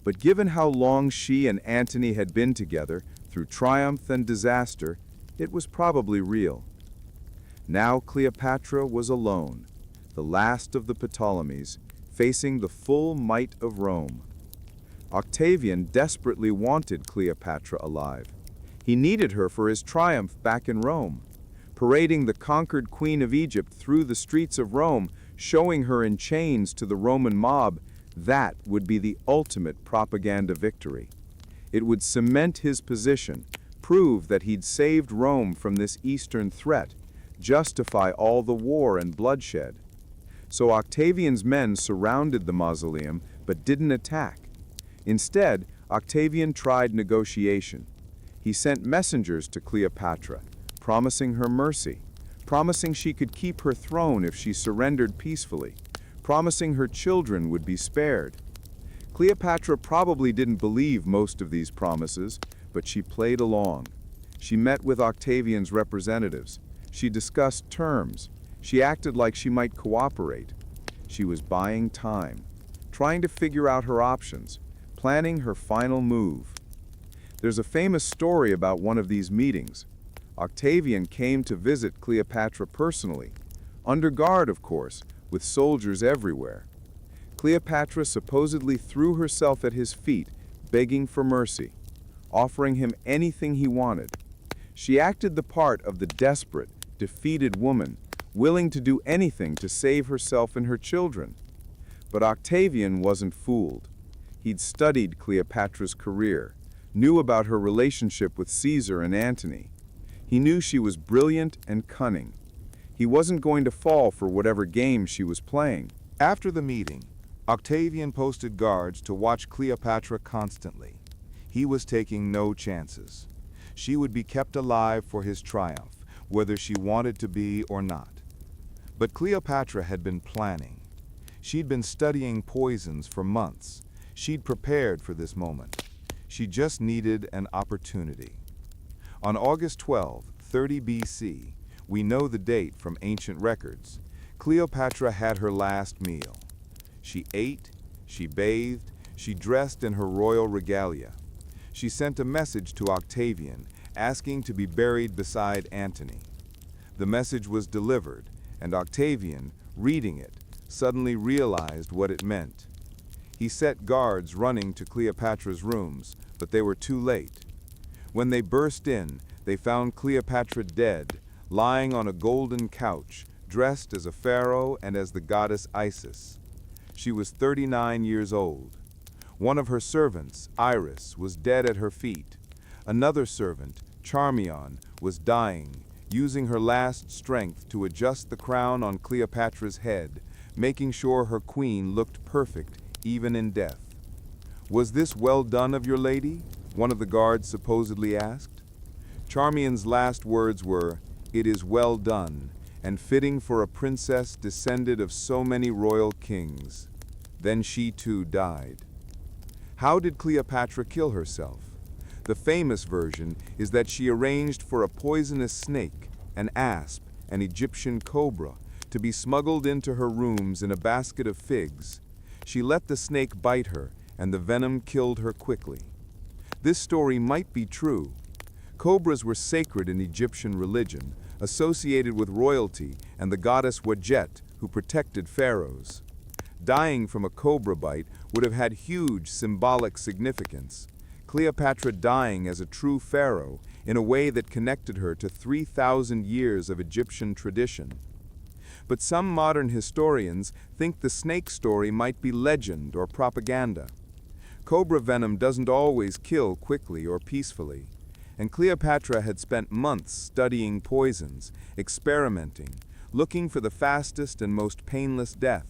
But given how long she and Antony had been together, through triumph and disaster, it was probably real. Now Cleopatra was alone, the last of the Ptolemies, facing the full might of Rome. Octavian desperately wanted Cleopatra alive. He needed her for his triumph back in Rome. Parading the conquered queen of Egypt through the streets of Rome, showing her in chains to the Roman mob, that would be the ultimate propaganda victory. It would cement his position, prove that he'd saved Rome from this Eastern threat, justify all the war and bloodshed. So Octavian's men surrounded the mausoleum but didn't attack. Instead, Octavian tried negotiation. He sent messengers to Cleopatra, promising her mercy, promising she could keep her throne if she surrendered peacefully, promising her children would be spared. Cleopatra probably didn't believe most of these promises, but she played along. She met with Octavian's representatives. She discussed terms. She acted like she might cooperate. She was buying time, trying to figure out her options, planning her final move. There's a famous story about one of these meetings. Octavian came to visit Cleopatra personally, under guard, of course, with soldiers everywhere. Cleopatra supposedly threw herself at his feet, begging for mercy, offering him anything he wanted. She acted the part of the desperate, defeated woman, willing to do anything to save herself and her children. But Octavian wasn't fooled. He'd studied Cleopatra's career, knew about her relationship with Caesar and Antony. He knew she was brilliant and cunning. He wasn't going to fall for whatever game she was playing. After the meeting, Octavian posted guards to watch Cleopatra constantly. He was taking no chances. She would be kept alive for his triumph, whether she wanted to be or not. But Cleopatra had been planning. She'd been studying poisons for months. She'd prepared for this moment. She just needed an opportunity. On August 12, 30 BC, we know the date from ancient records, Cleopatra had her last meal. She ate, she bathed, she dressed in her royal regalia. She sent a message to Octavian, asking to be buried beside Antony. The message was delivered, and Octavian, reading it, suddenly realized what it meant. He set guards running to Cleopatra's rooms, but they were too late. When they burst in, they found Cleopatra dead, lying on a golden couch, dressed as a pharaoh and as the goddess Isis. She was 39 years old. One of her servants, Iris, was dead at her feet. Another servant, Charmion, was dying, using her last strength to adjust the crown on Cleopatra's head, making sure her queen looked perfect even in death. "Was this well done of your lady?" one of the guards supposedly asked. Charmion's last words were, "It is well done, and fitting for a princess descended of so many royal kings." Then she too died. How did Cleopatra kill herself? The famous version is that she arranged for a poisonous snake, an asp, an Egyptian cobra, to be smuggled into her rooms in a basket of figs. She let the snake bite her, and the venom killed her quickly. This story might be true. Cobras were sacred in Egyptian religion, associated with royalty and the goddess Wadjet, who protected pharaohs. Dying from a cobra bite would have had huge symbolic significance. Cleopatra dying as a true pharaoh in a way that connected her to 3,000 years of Egyptian tradition. But some modern historians think the snake story might be legend or propaganda. Cobra venom doesn't always kill quickly or peacefully, and Cleopatra had spent months studying poisons, experimenting, looking for the fastest and most painless death.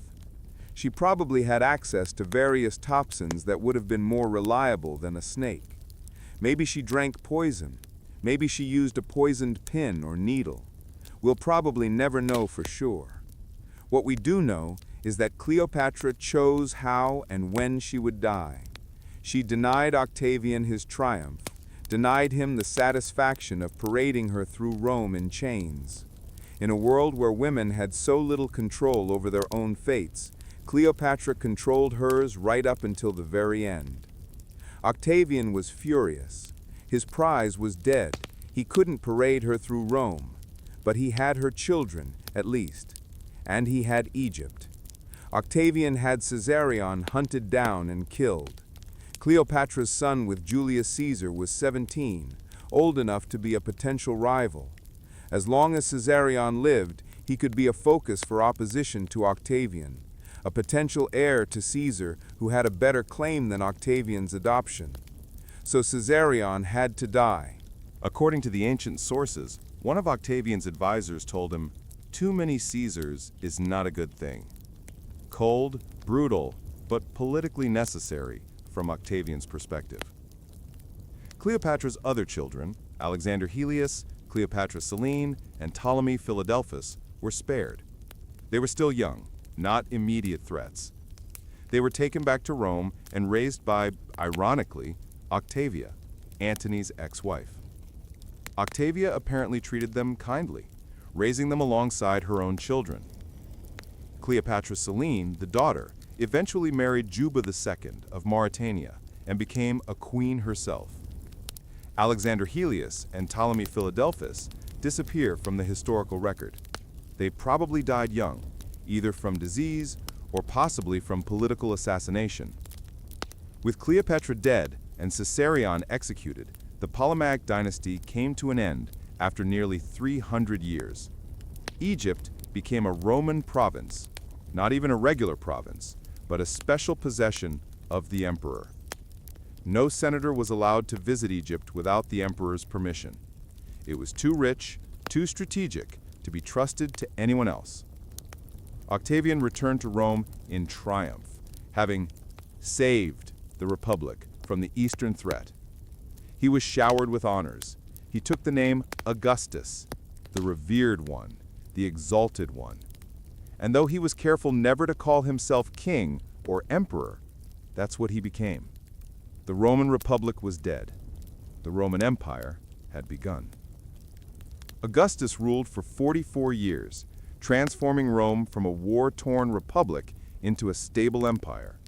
She probably had access to various toxins that would have been more reliable than a snake. Maybe she drank poison. Maybe she used a poisoned pin or needle. We'll probably never know for sure. What we do know is that Cleopatra chose how and when she would die. She denied Octavian his triumph, denied him the satisfaction of parading her through Rome in chains. In a world where women had so little control over their own fates, Cleopatra controlled hers right up until the very end. Octavian was furious. His prize was dead. He couldn't parade her through Rome. But he had her children, at least. And he had Egypt. Octavian had Caesarion hunted down and killed. Cleopatra's son with Julius Caesar was 17, old enough to be a potential rival. As long as Caesarion lived, he could be a focus for opposition to Octavian, a potential heir to Caesar who had a better claim than Octavian's adoption. So Caesarion had to die. According to the ancient sources, one of Octavian's advisors told him, "Too many Caesars is not a good thing." Cold, brutal, but politically necessary from Octavian's perspective. Cleopatra's other children, Alexander Helios, Cleopatra Selene, and Ptolemy Philadelphus, were spared. They were still young, not immediate threats. They were taken back to Rome and raised by, ironically, Octavia, Antony's ex-wife. Octavia apparently treated them kindly, raising them alongside her own children. Cleopatra Selene, the daughter, eventually married Juba II of Mauritania and became a queen herself. Alexander Helios and Ptolemy Philadelphus disappear from the historical record. They probably died young, either from disease or possibly from political assassination. With Cleopatra dead and Caesarion executed, the Ptolemaic dynasty came to an end after nearly 300 years. Egypt became a Roman province, not even a regular province, but a special possession of the emperor. No senator was allowed to visit Egypt without the emperor's permission. It was too rich, too strategic to be trusted to anyone else. Octavian returned to Rome in triumph, having saved the Republic from the Eastern threat. He was showered with honors. He took the name Augustus, the revered one, the exalted one. And though he was careful never to call himself king or emperor, that's what he became. The Roman Republic was dead. The Roman Empire had begun. Augustus ruled for 44 years, transforming Rome from a war-torn republic into a stable empire.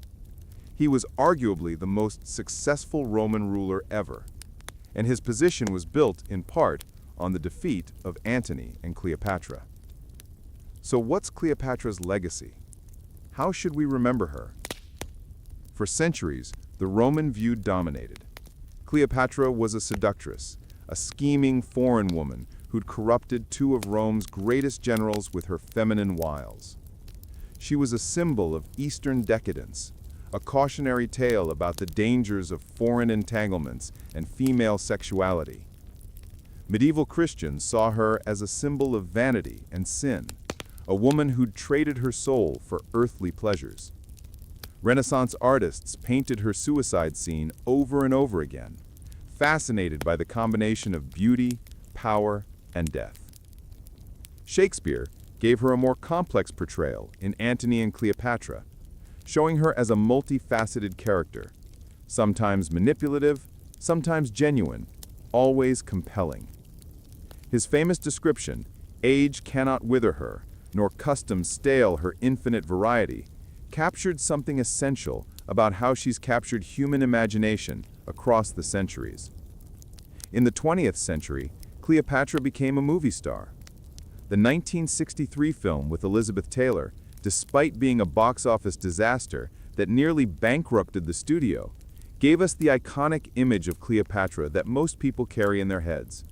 He was arguably the most successful Roman ruler ever, and his position was built, in part, on the defeat of Antony and Cleopatra. So what's Cleopatra's legacy? How should we remember her? For centuries, the Roman view dominated. Cleopatra was a seductress, a scheming foreign woman who'd corrupted two of Rome's greatest generals with her feminine wiles. She was a symbol of Eastern decadence, a cautionary tale about the dangers of foreign entanglements and female sexuality. Medieval Christians saw her as a symbol of vanity and sin, a woman who'd traded her soul for earthly pleasures. Renaissance artists painted her suicide scene over and over again, fascinated by the combination of beauty, power, and death. Shakespeare gave her a more complex portrayal in Antony and Cleopatra, showing her as a multifaceted character, sometimes manipulative, sometimes genuine, always compelling. His famous description, "Age cannot wither her, nor custom stale her infinite variety," captured something essential about how she's captured human imagination across the centuries. In the 20th century, Cleopatra became a movie star. The 1963 film with Elizabeth Taylor, despite being a box office disaster that nearly bankrupted the studio, gave us the iconic image of Cleopatra that most people carry in their heads.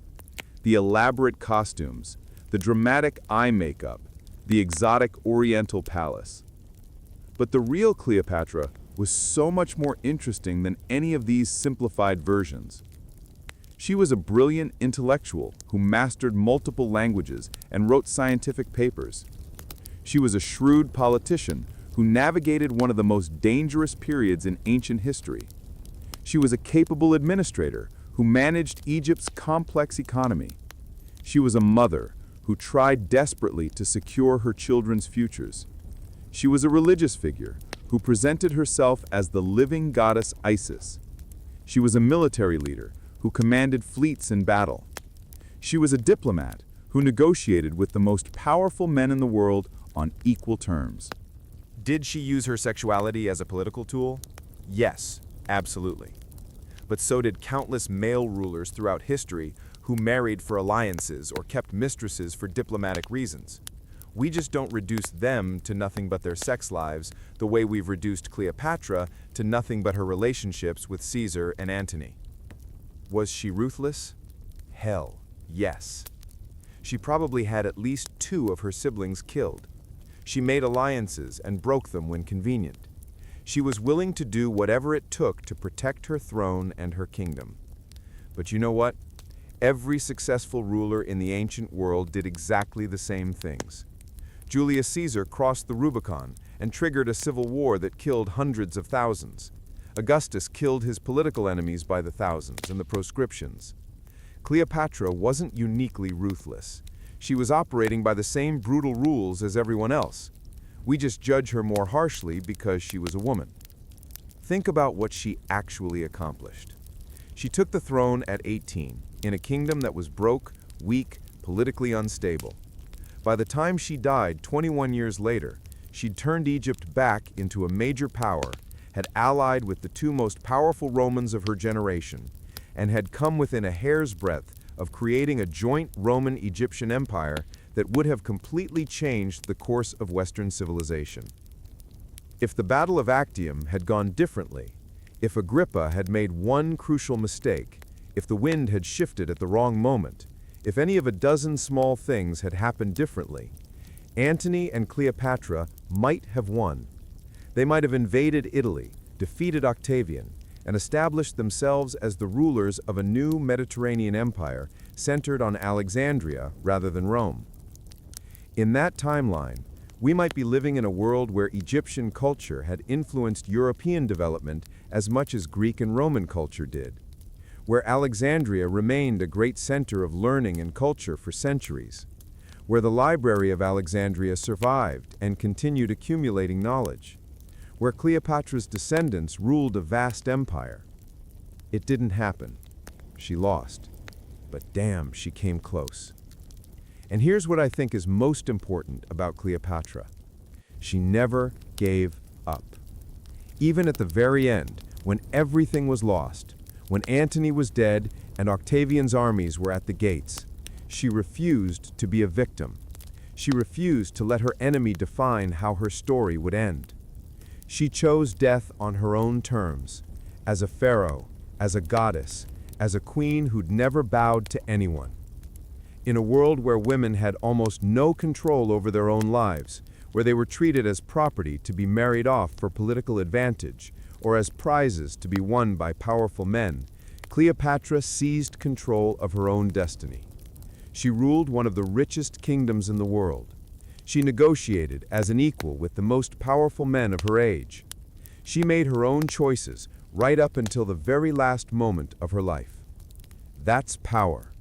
The elaborate costumes, the dramatic eye makeup, the exotic Oriental palace. But the real Cleopatra was so much more interesting than any of these simplified versions. She was a brilliant intellectual who mastered multiple languages and wrote scientific papers. She was a shrewd politician who navigated one of the most dangerous periods in ancient history. She was a capable administrator who managed Egypt's complex economy. She was a mother who tried desperately to secure her children's futures. She was a religious figure who presented herself as the living goddess Isis. She was a military leader who commanded fleets in battle. She was a diplomat who negotiated with the most powerful men in the world on equal terms. Did she use her sexuality as a political tool? Yes, absolutely. But so did countless male rulers throughout history who married for alliances or kept mistresses for diplomatic reasons. We just don't reduce them to nothing but their sex lives the way we've reduced Cleopatra to nothing but her relationships with Caesar and Antony. Was she ruthless? Hell, yes. She probably had at least 2 of her siblings killed. She made alliances and broke them when convenient. She was willing to do whatever it took to protect her throne and her kingdom. But you know what? Every successful ruler in the ancient world did exactly the same things. Julius Caesar crossed the Rubicon and triggered a civil war that killed hundreds of thousands. Augustus killed his political enemies by the thousands in the proscriptions. Cleopatra wasn't uniquely ruthless. She was operating by the same brutal rules as everyone else. We just judge her more harshly because she was a woman. Think about what she actually accomplished. She took the throne at 18, in a kingdom that was broke, weak, politically unstable. By the time she died 21 years later, she'd turned Egypt back into a major power, had allied with the 2 most powerful Romans of her generation, and had come within a hair's breadth of creating a joint Roman-Egyptian empire that would have completely changed the course of Western civilization. If the Battle of Actium had gone differently, if Agrippa had made one crucial mistake, if the wind had shifted at the wrong moment, if any of a dozen small things had happened differently, Antony and Cleopatra might have won. They might have invaded Italy, defeated Octavian, and established themselves as the rulers of a new Mediterranean empire centered on Alexandria rather than Rome. In that timeline, we might be living in a world where Egyptian culture had influenced European development as much as Greek and Roman culture did, where Alexandria remained a great center of learning and culture for centuries, where the Library of Alexandria survived and continued accumulating knowledge, where Cleopatra's descendants ruled a vast empire. It didn't happen. She lost. But damn, she came close. And here's what I think is most important about Cleopatra. She never gave up. Even at the very end, when everything was lost, when Antony was dead and Octavian's armies were at the gates, she refused to be a victim. She refused to let her enemy define how her story would end. She chose death on her own terms, as a pharaoh, as a goddess, as a queen who'd never bowed to anyone. In a world where women had almost no control over their own lives, where they were treated as property to be married off for political advantage, or as prizes to be won by powerful men, Cleopatra seized control of her own destiny. She ruled one of the richest kingdoms in the world. She negotiated as an equal with the most powerful men of her age. She made her own choices right up until the very last moment of her life. That's power.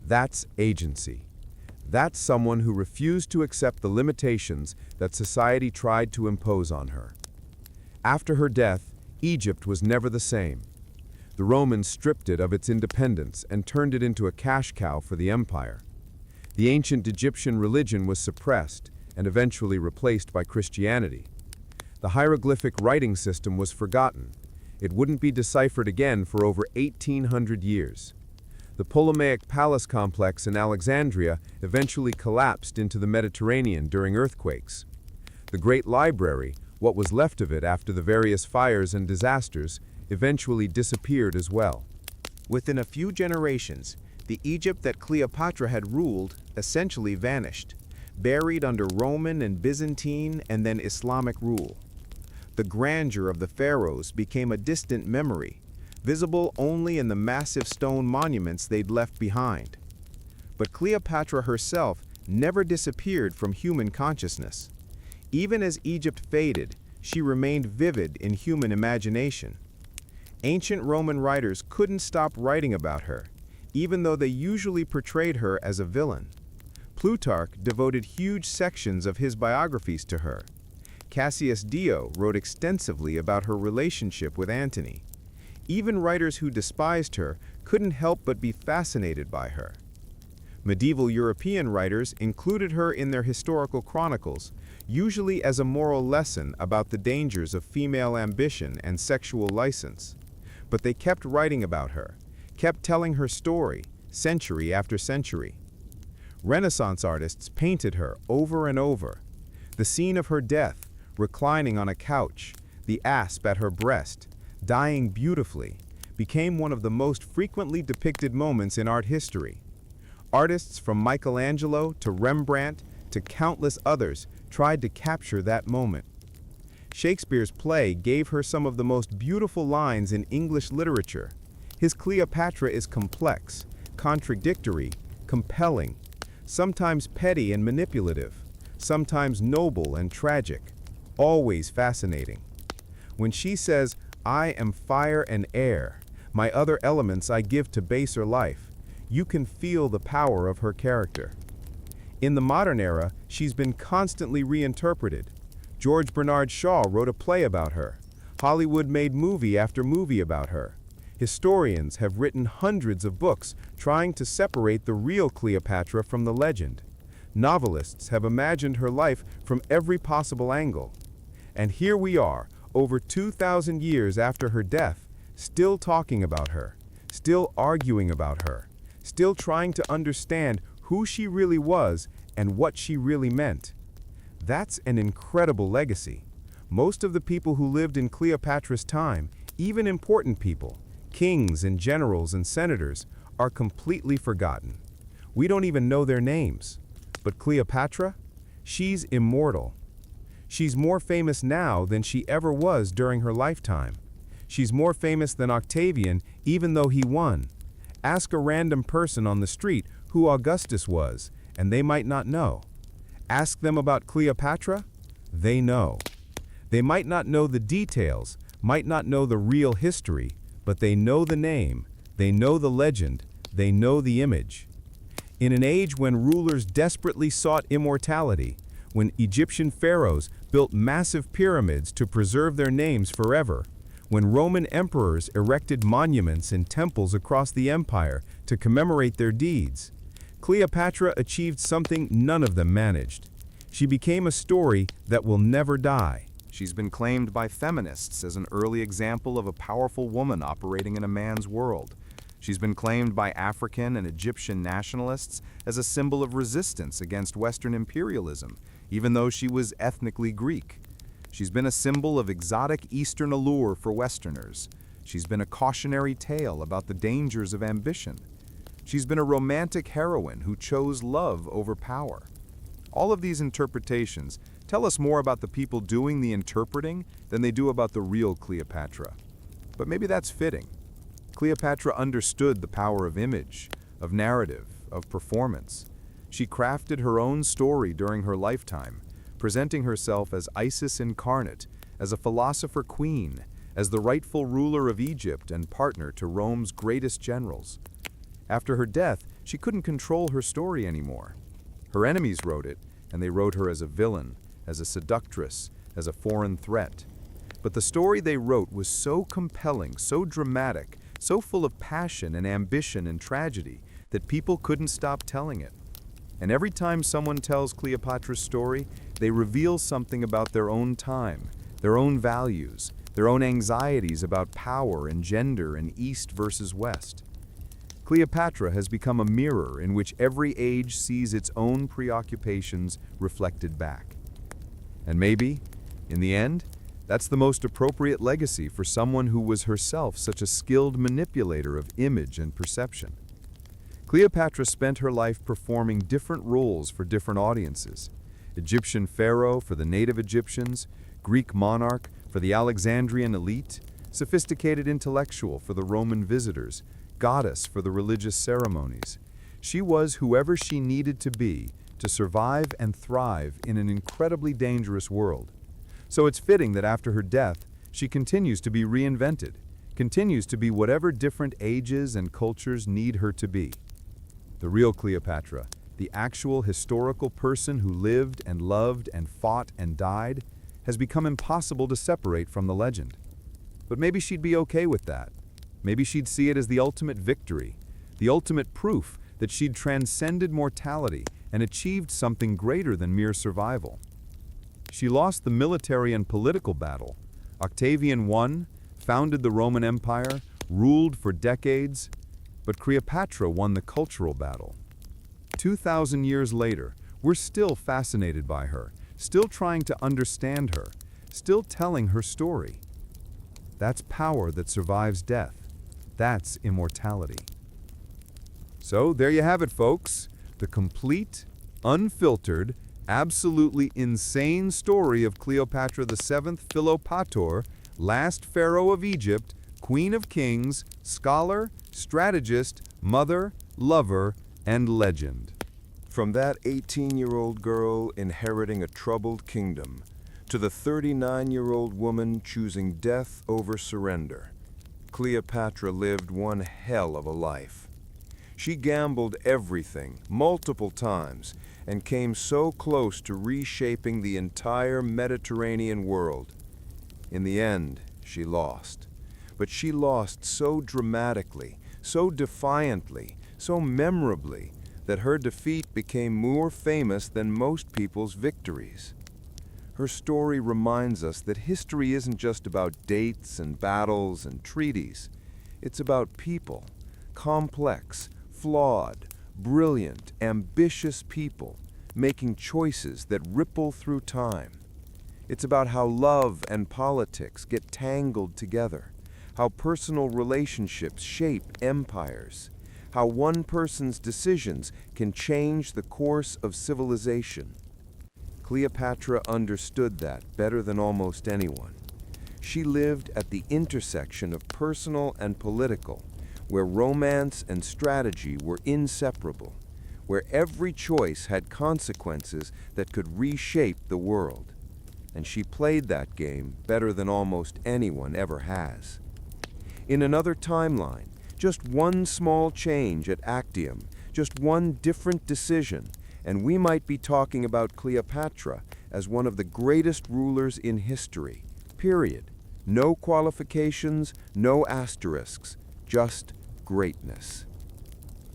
That's agency. That's someone who refused to accept the limitations that society tried to impose on her. After her death, Egypt was never the same. The Romans stripped it of its independence and turned it into a cash cow for the empire. The ancient Egyptian religion was suppressed and eventually replaced by Christianity. The hieroglyphic writing system was forgotten. It wouldn't be deciphered again for over 1,800 years. The Ptolemaic palace complex in Alexandria eventually collapsed into the Mediterranean during earthquakes. The Great Library, what was left of it after the various fires and disasters, eventually disappeared as well. Within a few generations, the Egypt that Cleopatra had ruled essentially vanished, buried under Roman and Byzantine and then Islamic rule. The grandeur of the pharaohs became a distant memory, visible only in the massive stone monuments they'd left behind. But Cleopatra herself never disappeared from human consciousness. Even as Egypt faded, she remained vivid in human imagination. Ancient Roman writers couldn't stop writing about her, even though they usually portrayed her as a villain. Plutarch devoted huge sections of his biographies to her. Cassius Dio wrote extensively about her relationship with Antony. Even writers who despised her couldn't help but be fascinated by her. Medieval European writers included her in their historical chronicles, usually as a moral lesson about the dangers of female ambition and sexual license. But they kept writing about her, kept telling her story, century after century. Renaissance artists painted her over and over. The scene of her death, reclining on a couch, the asp at her breast, dying beautifully, became one of the most frequently depicted moments in art history. Artists from Michelangelo to Rembrandt to countless others tried to capture that moment. Shakespeare's play gave her some of the most beautiful lines in English literature. His Cleopatra is complex, contradictory, compelling, sometimes petty and manipulative, sometimes noble and tragic, always fascinating. When she says, "I am fire and air, my other elements I give to baser life," you can feel the power of her character. In the modern era, she's been constantly reinterpreted. George Bernard Shaw wrote a play about her. Hollywood made movie after movie about her. Historians have written hundreds of books trying to separate the real Cleopatra from the legend. Novelists have imagined her life from every possible angle. And here we are, over 2,000 years after her death, still talking about her, still arguing about her, still trying to understand who she really was and what she really meant. That's an incredible legacy. Most of the people who lived in Cleopatra's time, even important people, kings and generals and senators, are completely forgotten. We don't even know their names. But Cleopatra? She's immortal. She's more famous now than she ever was during her lifetime. She's more famous than Octavian, even though he won. Ask a random person on the street who Augustus was, and they might not know. Ask them about Cleopatra? They know. They might not know the details, might not know the real history, but they know the name, they know the legend, they know the image. In an age when rulers desperately sought immortality, when Egyptian pharaohs built massive pyramids to preserve their names forever, when Roman emperors erected monuments and temples across the empire to commemorate their deeds, Cleopatra achieved something none of them managed. She became a story that will never die. She's been claimed by feminists as an early example of a powerful woman operating in a man's world. She's been claimed by African and Egyptian nationalists as a symbol of resistance against Western imperialism, even though she was ethnically Greek. She's been a symbol of exotic Eastern allure for Westerners. She's been a cautionary tale about the dangers of ambition. She's been a romantic heroine who chose love over power. All of these interpretations tell us more about the people doing the interpreting than they do about the real Cleopatra. But maybe that's fitting. Cleopatra understood the power of image, of narrative, of performance. She crafted her own story during her lifetime, presenting herself as Isis incarnate, as a philosopher queen, as the rightful ruler of Egypt and partner to Rome's greatest generals. After her death, she couldn't control her story anymore. Her enemies wrote it, and they wrote her as a villain, as a seductress, as a foreign threat. But the story they wrote was so compelling, so dramatic, so full of passion and ambition and tragedy that people couldn't stop telling it. And every time someone tells Cleopatra's story, they reveal something about their own time, their own values, their own anxieties about power and gender and East versus West. Cleopatra has become a mirror in which every age sees its own preoccupations reflected back. And maybe, in the end, that's the most appropriate legacy for someone who was herself such a skilled manipulator of image and perception. Cleopatra spent her life performing different roles for different audiences: Egyptian pharaoh for the native Egyptians, Greek monarch for the Alexandrian elite, sophisticated intellectual for the Roman visitors, goddess for the religious ceremonies. She was whoever she needed to be to survive and thrive in an incredibly dangerous world. So it's fitting that after her death, she continues to be reinvented, continues to be whatever different ages and cultures need her to be. The real Cleopatra, the actual historical person who lived and loved and fought and died, has become impossible to separate from the legend. But maybe she'd be okay with that. Maybe she'd see it as the ultimate victory, the ultimate proof that she'd transcended mortality and achieved something greater than mere survival. She lost the military and political battle. Octavian won, founded the Roman Empire, ruled for decades, but Cleopatra won the cultural battle. 2,000 years later, we're still fascinated by her, still trying to understand her, still telling her story. That's power that survives death. That's immortality. So there you have it, folks. The complete, unfiltered, absolutely insane story of Cleopatra VII Philopator, last pharaoh of Egypt, queen of kings, scholar, strategist, mother, lover, and legend. From that 18-year-old girl inheriting a troubled kingdom, to the 39-year-old woman choosing death over surrender, Cleopatra lived one hell of a life. She gambled everything multiple times and came so close to reshaping the entire Mediterranean world. In the end, she lost. But she lost so dramatically, so defiantly, so memorably, that her defeat became more famous than most people's victories. Her story reminds us that history isn't just about dates and battles and treaties. It's about people, complex, flawed, brilliant, ambitious people making choices that ripple through time. It's about how love and politics get tangled together, how personal relationships shape empires, how one person's decisions can change the course of civilization. Cleopatra understood that better than almost anyone. She lived at the intersection of personal and political, where romance and strategy were inseparable, where every choice had consequences that could reshape the world. And she played that game better than almost anyone ever has. In another timeline, just one small change at Actium, just one different decision, and we might be talking about Cleopatra as one of the greatest rulers in history, period. No qualifications, no asterisks, just greatness.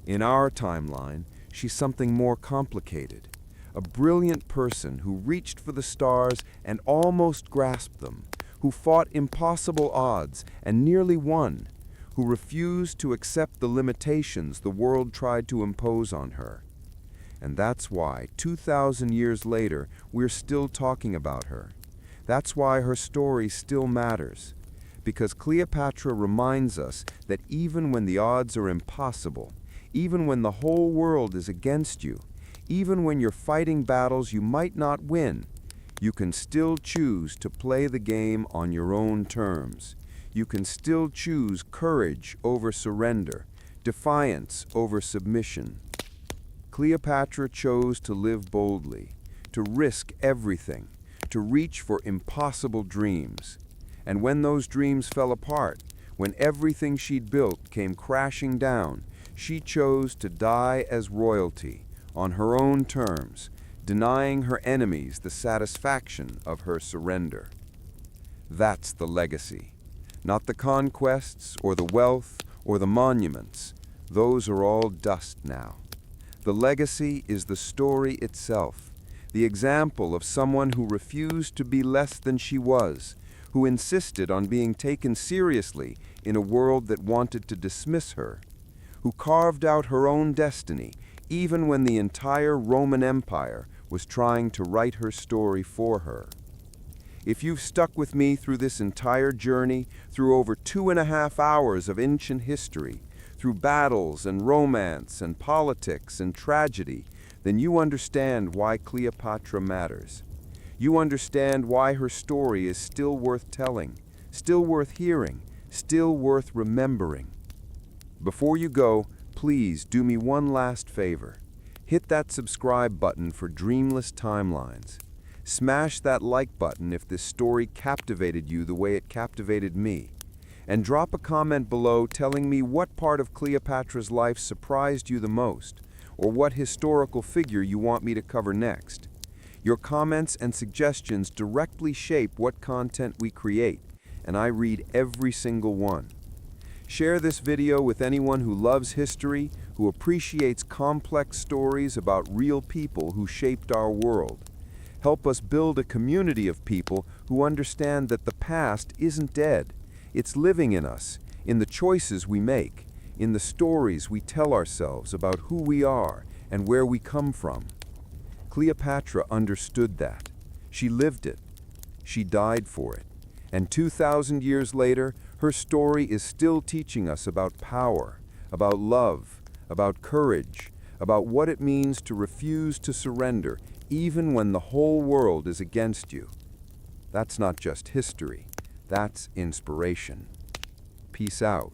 In our timeline, she's something more complicated. A brilliant person who reached for the stars and almost grasped them, who fought impossible odds and nearly won, who refused to accept the limitations the world tried to impose on her. And that's why, 2,000 years later, we're still talking about her. That's why her story still matters. Because Cleopatra reminds us that even when the odds are impossible, even when the whole world is against you, even when you're fighting battles you might not win, you can still choose to play the game on your own terms. You can still choose courage over surrender, defiance over submission. Cleopatra chose to live boldly, to risk everything, to reach for impossible dreams. And when those dreams fell apart, when everything she'd built came crashing down, she chose to die as royalty, on her own terms, denying her enemies the satisfaction of her surrender. That's the legacy. Not the conquests, or the wealth, or the monuments. Those are all dust now. The legacy is the story itself, the example of someone who refused to be less than she was, who insisted on being taken seriously in a world that wanted to dismiss her, who carved out her own destiny even when the entire Roman Empire was trying to write her story for her. If you've stuck with me through this entire journey, through over 2.5 hours of ancient history, through battles and romance and politics and tragedy, then you understand why Cleopatra matters. You understand why her story is still worth telling, still worth hearing, still worth remembering. Before you go, please do me one last favor. Hit that subscribe button for dreamless timelines. Smash that like button if this story captivated you the way it captivated me. And drop a comment below telling me what part of Cleopatra's life surprised you the most, or what historical figure you want me to cover next. Your comments and suggestions directly shape what content we create, and I read every single one. Share this video with anyone who loves history, who appreciates complex stories about real people who shaped our world. Help us build a community of people who understand that the past isn't dead. It's living in us, in the choices we make, in the stories we tell ourselves about who we are and where we come from. Cleopatra understood that. She lived it. She died for it. And 2,000 years later, her story is still teaching us about power, about love, about courage, about what it means to refuse to surrender even when the whole world is against you. That's not just history. That's inspiration. Peace out.